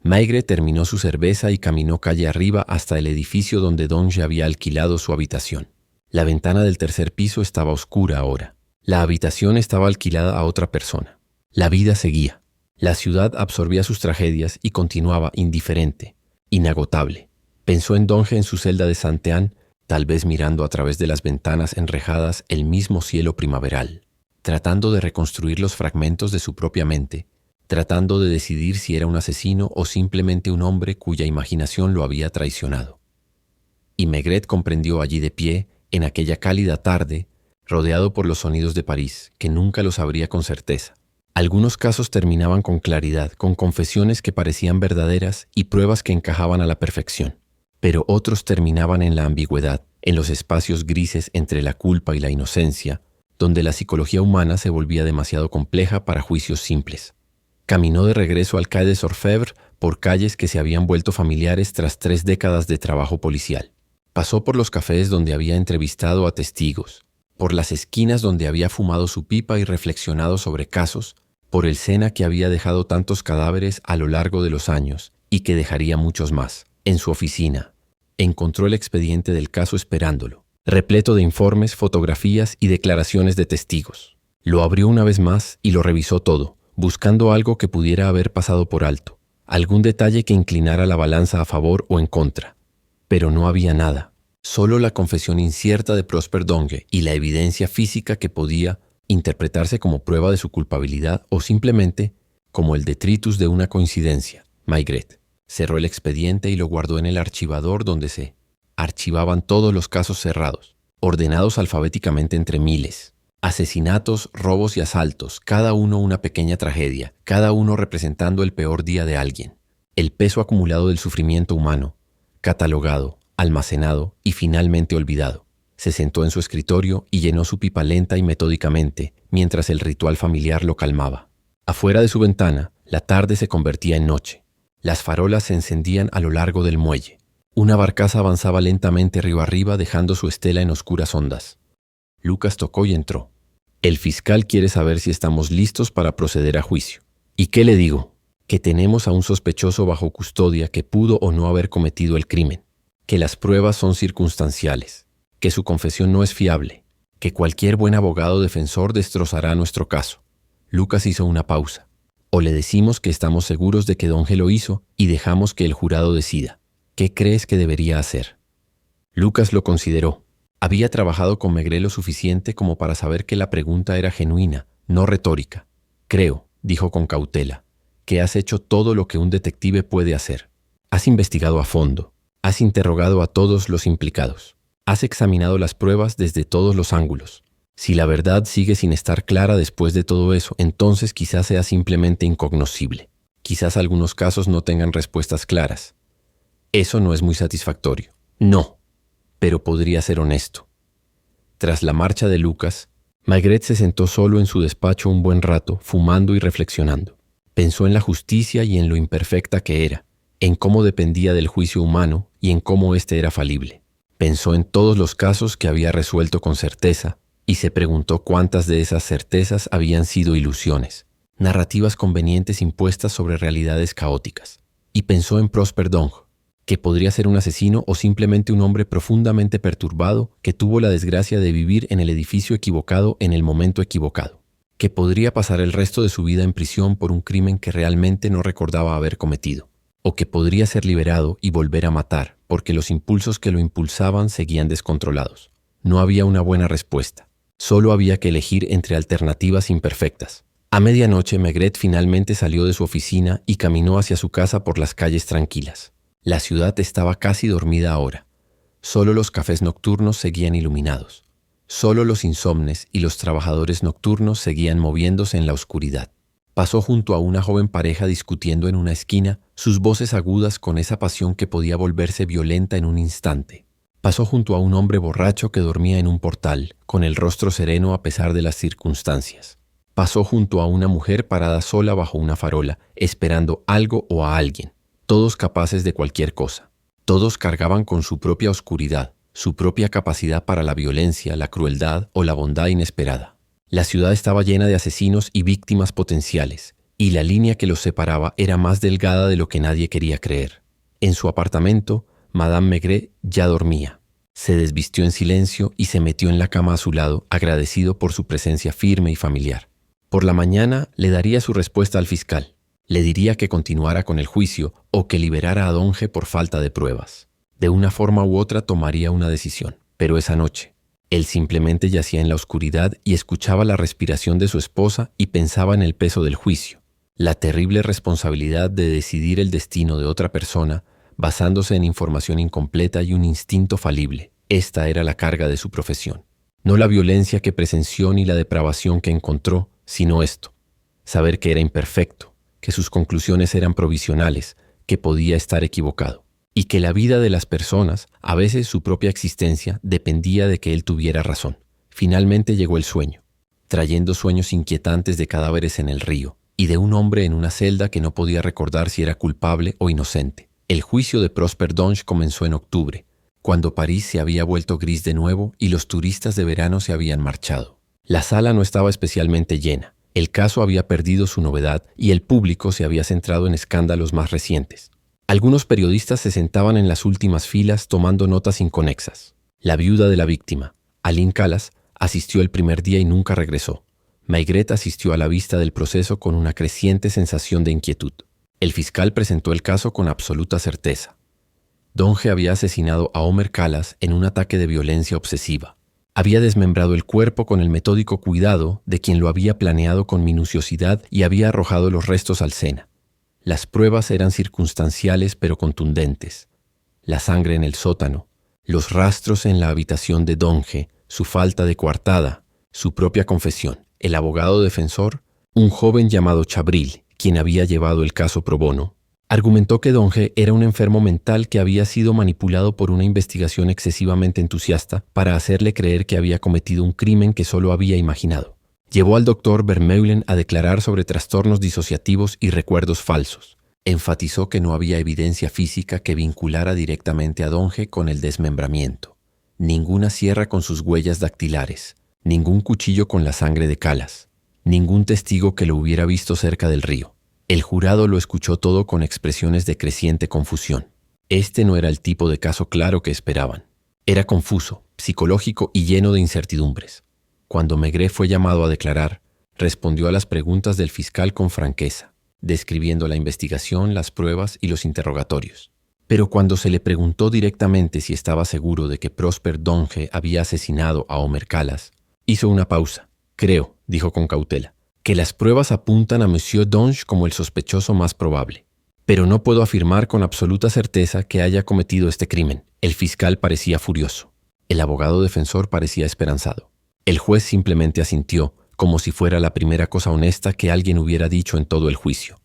Maigret terminó su cerveza y caminó calle arriba hasta el edificio donde Donge había alquilado su habitación. La ventana del tercer piso estaba oscura ahora. La habitación estaba alquilada a otra persona. La vida seguía. La ciudad absorbía sus tragedias y continuaba indiferente, inagotable. Pensó en Donge en su celda de Saint-Étienne, tal vez mirando a través de las ventanas enrejadas el mismo cielo primaveral, tratando de reconstruir los fragmentos de su propia mente, tratando de decidir si era un asesino o simplemente un hombre cuya imaginación lo había traicionado. Y Maigret comprendió allí de pie, en aquella cálida tarde, rodeado por los sonidos de París, que nunca lo sabría con certeza. Algunos casos terminaban con claridad, con confesiones que parecían verdaderas y pruebas que encajaban a la perfección. Pero otros terminaban en la ambigüedad, en los espacios grises entre la culpa y la inocencia, donde la psicología humana se volvía demasiado compleja para juicios simples. Caminó de regreso al Quai des Orfèvres por calles que se habían vuelto familiares tras 3 décadas de trabajo policial. Pasó por los cafés donde había entrevistado a testigos, por las esquinas donde había fumado su pipa y reflexionado sobre casos, por el Sena que había dejado tantos cadáveres a lo largo de los años y que dejaría muchos más. En su oficina, encontró el expediente del caso esperándolo, repleto de informes, fotografías y declaraciones de testigos. Lo abrió una vez más y lo revisó todo, buscando algo que pudiera haber pasado por alto, algún detalle que inclinara la balanza a favor o en contra. Pero no había nada, solo la confesión incierta de Prosper Donge y la evidencia física que podía interpretarse como prueba de su culpabilidad o simplemente como el detritus de una coincidencia. Maigret cerró el expediente y lo guardó en el archivador donde se archivaban todos los casos cerrados, ordenados alfabéticamente entre miles. Asesinatos, robos y asaltos, cada uno una pequeña tragedia, cada uno representando el peor día de alguien. El peso acumulado del sufrimiento humano, catalogado, almacenado y finalmente olvidado. Se sentó en su escritorio y llenó su pipa lenta y metódicamente, mientras el ritual familiar lo calmaba. Afuera de su ventana, la tarde se convertía en noche. Las farolas se encendían a lo largo del muelle. Una barcaza avanzaba lentamente río arriba dejando su estela en oscuras ondas. Lucas tocó y entró. El fiscal quiere saber si estamos listos para proceder a juicio. ¿Y qué le digo? Que tenemos a un sospechoso bajo custodia que pudo o no haber cometido el crimen, que las pruebas son circunstanciales, que su confesión no es fiable, que cualquier buen abogado defensor destrozará nuestro caso. Lucas hizo una pausa. O le decimos que estamos seguros de que Donge lo hizo y dejamos que el jurado decida. ¿Qué crees que debería hacer? Lucas lo consideró. Había trabajado con Maigret lo suficiente como para saber que la pregunta era genuina, no retórica. Creo, dijo con cautela, que has hecho todo lo que un detective puede hacer. Has investigado a fondo. Has interrogado a todos los implicados. Has examinado las pruebas desde todos los ángulos. Si la verdad sigue sin estar clara después de todo eso, entonces quizás sea simplemente incognoscible. Quizás algunos casos no tengan respuestas claras. Eso no es muy satisfactorio. No, pero podría ser honesto. Tras la marcha de Lucas, Maigret se sentó solo en su despacho un buen rato, fumando y reflexionando. Pensó en la justicia y en lo imperfecta que era, en cómo dependía del juicio humano y en cómo éste era falible. Pensó en todos los casos que había resuelto con certeza y se preguntó cuántas de esas certezas habían sido ilusiones, narrativas convenientes impuestas sobre realidades caóticas. Y pensó en Prosper Donge, que podría ser un asesino o simplemente un hombre profundamente perturbado que tuvo la desgracia de vivir en el edificio equivocado en el momento equivocado, que podría pasar el resto de su vida en prisión por un crimen que realmente no recordaba haber cometido, o que podría ser liberado y volver a matar porque los impulsos que lo impulsaban seguían descontrolados. No había una buena respuesta. Solo había que elegir entre alternativas imperfectas. A medianoche, Maigret finalmente salió de su oficina y caminó hacia su casa por las calles tranquilas. La ciudad estaba casi dormida ahora. Solo los cafés nocturnos seguían iluminados. Solo los insomnes y los trabajadores nocturnos seguían moviéndose en la oscuridad. Pasó junto a una joven pareja discutiendo en una esquina, sus voces agudas con esa pasión que podía volverse violenta en un instante. Pasó junto a un hombre borracho que dormía en un portal, con el rostro sereno a pesar de las circunstancias. Pasó junto a una mujer parada sola bajo una farola, esperando algo o a alguien, todos capaces de cualquier cosa. Todos cargaban con su propia oscuridad, su propia capacidad para la violencia, la crueldad o la bondad inesperada. La ciudad estaba llena de asesinos y víctimas potenciales, y la línea que los separaba era más delgada de lo que nadie quería creer. En su apartamento, Madame Maigret ya dormía. Se desvistió en silencio y se metió en la cama a su lado, agradecido por su presencia firme y familiar. Por la mañana le daría su respuesta al fiscal. Le diría que continuara con el juicio o que liberara a Donge por falta de pruebas. De una forma u otra tomaría una decisión, pero esa noche, él simplemente yacía en la oscuridad y escuchaba la respiración de su esposa y pensaba en el peso del juicio, la terrible responsabilidad de decidir el destino de otra persona basándose en información incompleta y un instinto falible. Esta era la carga de su profesión. No la violencia que presenció ni la depravación que encontró, sino esto: saber que era imperfecto, que sus conclusiones eran provisionales, que podía estar equivocado, y que la vida de las personas, a veces su propia existencia, dependía de que él tuviera razón. Finalmente llegó el sueño, trayendo sueños inquietantes de cadáveres en el río, y de un hombre en una celda que no podía recordar si era culpable o inocente. El juicio de Prosper Donge comenzó en octubre, cuando París se había vuelto gris de nuevo y los turistas de verano se habían marchado. La sala no estaba especialmente llena. El caso había perdido su novedad y el público se había centrado en escándalos más recientes. Algunos periodistas se sentaban en las últimas filas tomando notas inconexas. La viuda de la víctima, Aline Calas, asistió el primer día y nunca regresó. Maigret asistió a la vista del proceso con una creciente sensación de inquietud. El fiscal presentó el caso con absoluta certeza. Donge había asesinado a Omer Calas en un ataque de violencia obsesiva. Había desmembrado el cuerpo con el metódico cuidado de quien lo había planeado con minuciosidad y había arrojado los restos al Sena. Las pruebas eran circunstanciales pero contundentes. La sangre en el sótano, los rastros en la habitación de Donge, su falta de coartada, su propia confesión. El abogado defensor, un joven llamado Chabril, quien había llevado el caso pro bono, argumentó que Donge era un enfermo mental que había sido manipulado por una investigación excesivamente entusiasta para hacerle creer que había cometido un crimen que solo había imaginado. Llevó al doctor Vermeulen a declarar sobre trastornos disociativos y recuerdos falsos. Enfatizó que no había evidencia física que vinculara directamente a Donge con el desmembramiento. Ninguna sierra con sus huellas dactilares, ningún cuchillo con la sangre de Calas, ningún testigo que lo hubiera visto cerca del río. El jurado lo escuchó todo con expresiones de creciente confusión. Este no era el tipo de caso claro que esperaban. Era confuso, psicológico y lleno de incertidumbres. Cuando Maigret fue llamado a declarar, respondió a las preguntas del fiscal con franqueza, describiendo la investigación, las pruebas y los interrogatorios. Pero cuando se le preguntó directamente si estaba seguro de que Prosper Donge había asesinado a Omer Calas, hizo una pausa. Creo, dijo con cautela, que las pruebas apuntan a Monsieur Donge como el sospechoso más probable. Pero no puedo afirmar con absoluta certeza que haya cometido este crimen. El fiscal parecía furioso. El abogado defensor parecía esperanzado. El juez simplemente asintió, como si fuera la primera cosa honesta que alguien hubiera dicho en todo el juicio.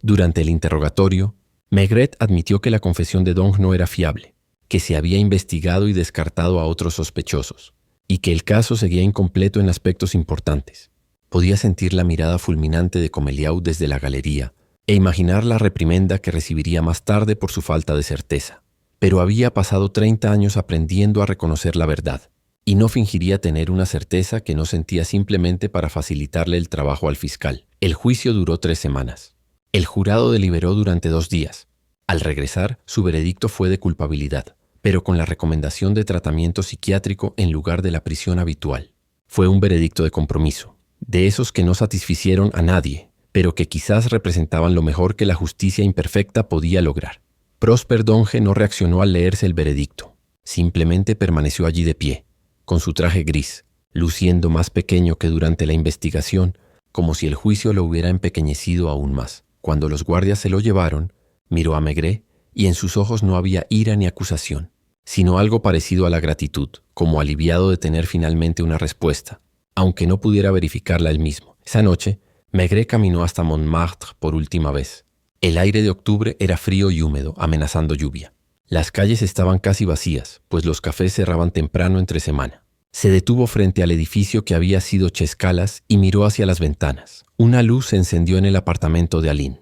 Durante el interrogatorio, Maigret admitió que la confesión de Donge no era fiable, que se había investigado y descartado a otros sospechosos, y que el caso seguía incompleto en aspectos importantes. Podía sentir la mirada fulminante de Comeliau desde la galería e imaginar la reprimenda que recibiría más tarde por su falta de certeza. Pero había pasado 30 años aprendiendo a reconocer la verdad, y no fingiría tener una certeza que no sentía simplemente para facilitarle el trabajo al fiscal. El juicio duró 3 semanas. El jurado deliberó durante 2 días. Al regresar, su veredicto fue de culpabilidad, pero con la recomendación de tratamiento psiquiátrico en lugar de la prisión habitual. Fue un veredicto de compromiso, de esos que no satisficieron a nadie, pero que quizás representaban lo mejor que la justicia imperfecta podía lograr. Prosper Donge no reaccionó al leerse el veredicto. Simplemente permaneció allí de pie, con su traje gris, luciendo más pequeño que durante la investigación, como si el juicio lo hubiera empequeñecido aún más. Cuando los guardias se lo llevaron, miró a Maigret y en sus ojos no había ira ni acusación, sino algo parecido a la gratitud, como aliviado de tener finalmente una respuesta, aunque no pudiera verificarla él mismo. Esa noche, Maigret caminó hasta Montmartre por última vez. El aire de octubre era frío y húmedo, amenazando lluvia. Las calles estaban casi vacías, pues los cafés cerraban temprano entre semana. Se detuvo frente al edificio que había sido Chescalas y miró hacia las ventanas. Una luz se encendió en el apartamento de Aline.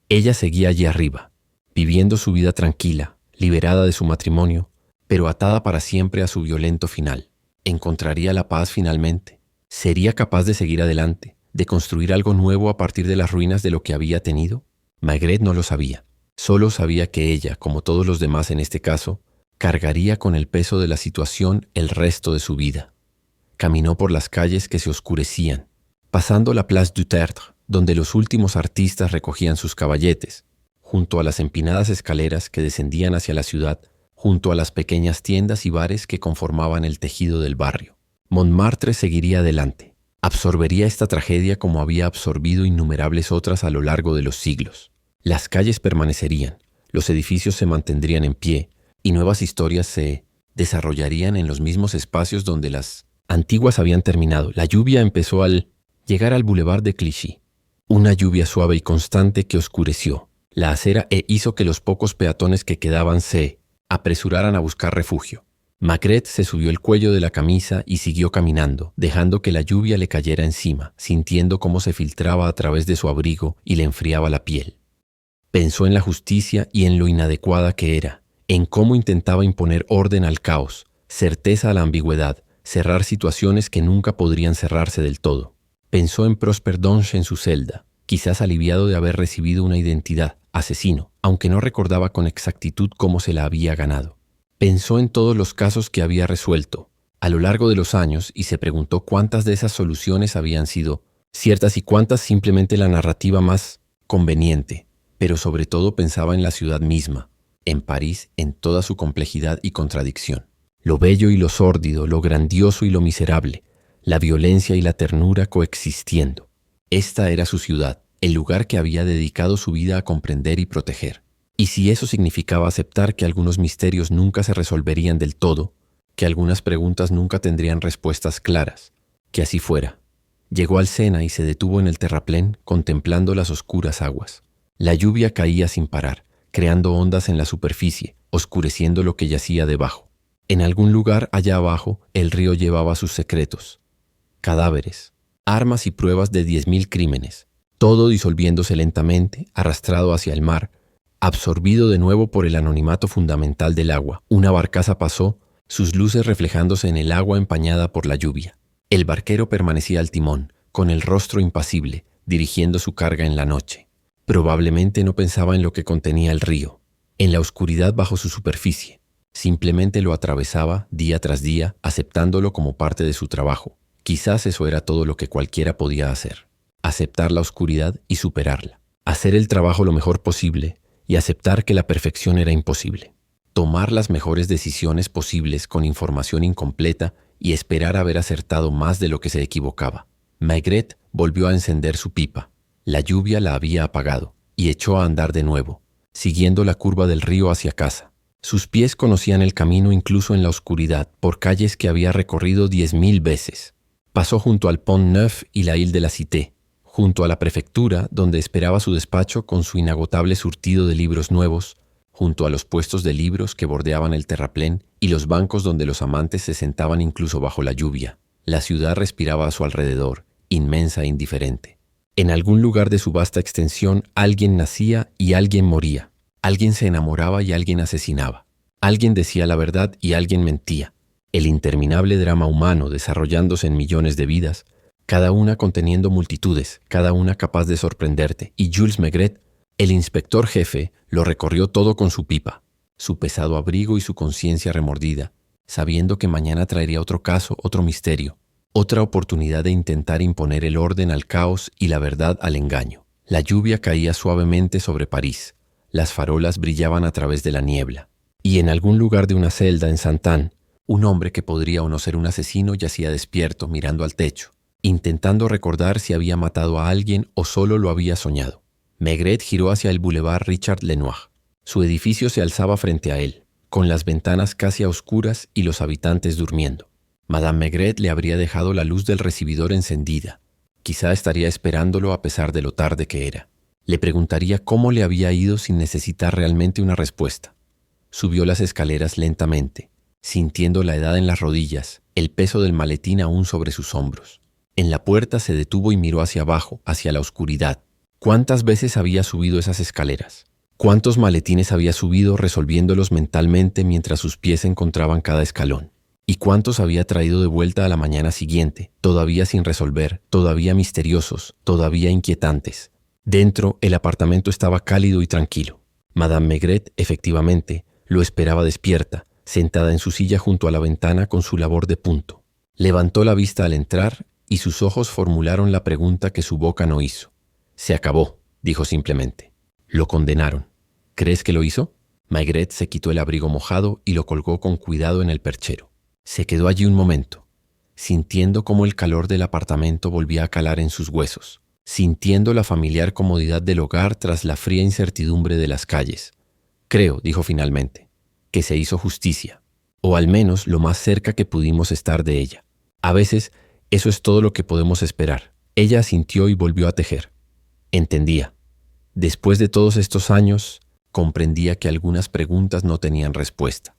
Ella seguía allí arriba, viviendo su vida tranquila, liberada de su matrimonio, pero atada para siempre a su violento final. ¿Encontraría la paz finalmente? ¿Sería capaz de seguir adelante, de construir algo nuevo a partir de las ruinas de lo que había tenido? Maigret no lo sabía. Solo sabía que ella, como todos los demás en este caso, cargaría con el peso de la situación el resto de su vida. Caminó por las calles que se oscurecían, pasando la Place du Tertre, donde los últimos artistas recogían sus caballetes, junto a las empinadas escaleras que descendían hacia la ciudad, junto a las pequeñas tiendas y bares que conformaban el tejido del barrio. Montmartre seguiría adelante, absorbería esta tragedia como había absorbido innumerables otras a lo largo de los siglos. Las calles permanecerían, los edificios se mantendrían en pie, y nuevas historias se desarrollarían en los mismos espacios donde las antiguas habían terminado. La lluvia empezó al llegar al Boulevard de Clichy. Una lluvia suave y constante que oscureció la acera e hizo que los pocos peatones que quedaban se apresuraran a buscar refugio. Maigret se subió el cuello de la camisa y siguió caminando, dejando que la lluvia le cayera encima, sintiendo cómo se filtraba a través de su abrigo y le enfriaba la piel. Pensó en la justicia y en lo inadecuada que era, en cómo intentaba imponer orden al caos, certeza a la ambigüedad, cerrar situaciones que nunca podrían cerrarse del todo. Pensó en Prosper Donge en su celda, quizás aliviado de haber recibido una identidad, asesino, aunque no recordaba con exactitud cómo se la había ganado. Pensó en todos los casos que había resuelto a lo largo de los años y se preguntó cuántas de esas soluciones habían sido ciertas y cuántas simplemente la narrativa más conveniente. Pero sobre todo pensaba en la ciudad misma, en París en toda su complejidad y contradicción. Lo bello y lo sórdido, lo grandioso y lo miserable, la violencia y la ternura coexistiendo. Esta era su ciudad, el lugar que había dedicado su vida a comprender y proteger. Y si eso significaba aceptar que algunos misterios nunca se resolverían del todo, que algunas preguntas nunca tendrían respuestas claras, que así fuera. Llegó al Sena y se detuvo en el terraplén contemplando las oscuras aguas. La lluvia caía sin parar, creando ondas en la superficie, oscureciendo lo que yacía debajo. En algún lugar allá abajo, el río llevaba sus secretos. Cadáveres, armas y pruebas de 10.000 crímenes, todo disolviéndose lentamente, arrastrado hacia el mar, absorbido de nuevo por el anonimato fundamental del agua. Una barcaza pasó, sus luces reflejándose en el agua empañada por la lluvia. El barquero permanecía al timón, con el rostro impasible, dirigiendo su carga en la noche. Probablemente no pensaba en lo que contenía el río, en la oscuridad bajo su superficie. Simplemente lo atravesaba día tras día, aceptándolo como parte de su trabajo. Quizás eso era todo lo que cualquiera podía hacer. Aceptar la oscuridad y superarla. Hacer el trabajo lo mejor posible y aceptar que la perfección era imposible. Tomar las mejores decisiones posibles con información incompleta y esperar haber acertado más de lo que se equivocaba. Maigret volvió a encender su pipa. La lluvia la había apagado y echó a andar de nuevo, siguiendo la curva del río hacia casa. Sus pies conocían el camino incluso en la oscuridad, por calles que había recorrido 10.000 veces. Pasó junto al Pont Neuf y la Ile de la Cité, junto a la prefectura donde esperaba su despacho con su inagotable surtido de libros nuevos, junto a los puestos de libros que bordeaban el terraplén y los bancos donde los amantes se sentaban incluso bajo la lluvia. La ciudad respiraba a su alrededor, inmensa e indiferente. En algún lugar de su vasta extensión alguien nacía y alguien moría. Alguien se enamoraba y alguien asesinaba. Alguien decía la verdad y alguien mentía. El interminable drama humano desarrollándose en millones de vidas, cada una conteniendo multitudes, cada una capaz de sorprenderte. Y Jules Maigret, el inspector jefe, lo recorrió todo con su pipa, su pesado abrigo y su conciencia remordida, sabiendo que mañana traería otro caso, otro misterio, otra oportunidad de intentar imponer el orden al caos y la verdad al engaño. La lluvia caía suavemente sobre París. Las farolas brillaban a través de la niebla. Y en algún lugar de una celda en Saint-Anne, un hombre que podría o no ser un asesino yacía despierto, mirando al techo, intentando recordar si había matado a alguien o solo lo había soñado. Maigret giró hacia el Boulevard Richard Lenoir. Su edificio se alzaba frente a él, con las ventanas casi a oscuras y los habitantes durmiendo. Madame Maigret le habría dejado la luz del recibidor encendida. Quizá estaría esperándolo a pesar de lo tarde que era. Le preguntaría cómo le había ido sin necesitar realmente una respuesta. Subió las escaleras lentamente, sintiendo la edad en las rodillas, el peso del maletín aún sobre sus hombros. En la puerta se detuvo y miró hacia abajo, hacia la oscuridad. ¿Cuántas veces había subido esas escaleras? ¿Cuántos maletines había subido resolviéndolos mentalmente mientras sus pies encontraban cada escalón? ¿Y cuántos había traído de vuelta a la mañana siguiente, todavía sin resolver, todavía misteriosos, todavía inquietantes? Dentro, el apartamento estaba cálido y tranquilo. Madame Maigret, efectivamente, lo esperaba despierta, sentada en su silla junto a la ventana con su labor de punto. Levantó la vista al entrar y sus ojos formularon la pregunta que su boca no hizo. «Se acabó», dijo simplemente. «Lo condenaron». «¿Crees que lo hizo?» Maigret se quitó el abrigo mojado y lo colgó con cuidado en el perchero. Se quedó allí un momento, sintiendo cómo el calor del apartamento volvía a calar en sus huesos, sintiendo la familiar comodidad del hogar tras la fría incertidumbre de las calles. «Creo», dijo finalmente, «que se hizo justicia, o al menos lo más cerca que pudimos estar de ella. A veces, eso es todo lo que podemos esperar». Ella asintió y volvió a tejer. Entendía. Después de todos estos años, comprendía que algunas preguntas no tenían respuesta,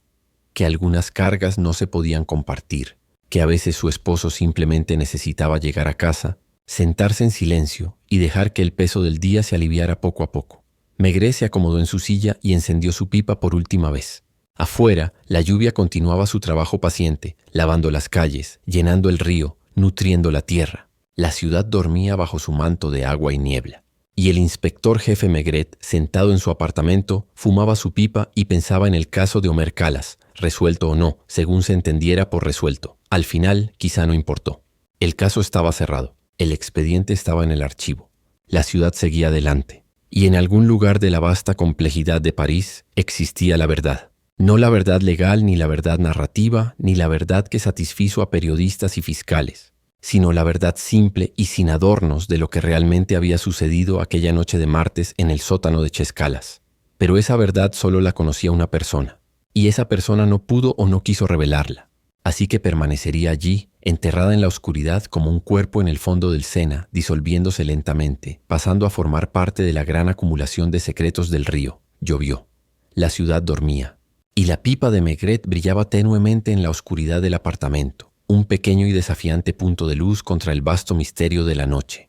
que algunas cargas no se podían compartir, que a veces su esposo simplemente necesitaba llegar a casa, sentarse en silencio y dejar que el peso del día se aliviara poco a poco. Maigret se acomodó en su silla y encendió su pipa por última vez. Afuera, la lluvia continuaba su trabajo paciente, lavando las calles, llenando el río, nutriendo la tierra. La ciudad dormía bajo su manto de agua y niebla. Y el inspector jefe Maigret, sentado en su apartamento, fumaba su pipa y pensaba en el caso de Omer Calas, resuelto o no, según se entendiera por resuelto. Al final, quizá no importó. El caso estaba cerrado. El expediente estaba en el archivo. La ciudad seguía adelante. Y en algún lugar de la vasta complejidad de París existía la verdad. No la verdad legal, ni la verdad narrativa, ni la verdad que satisfizo a periodistas y fiscales, sino la verdad simple y sin adornos de lo que realmente había sucedido aquella noche de martes en el sótano de Chescalas. Pero esa verdad solo la conocía una persona, y esa persona no pudo o no quiso revelarla. Así que permanecería allí, enterrada en la oscuridad como un cuerpo en el fondo del Sena, disolviéndose lentamente, pasando a formar parte de la gran acumulación de secretos del río. Llovió. La ciudad dormía. Y la pipa de Maigret brillaba tenuemente en la oscuridad del apartamento, un pequeño y desafiante punto de luz contra el vasto misterio de la noche.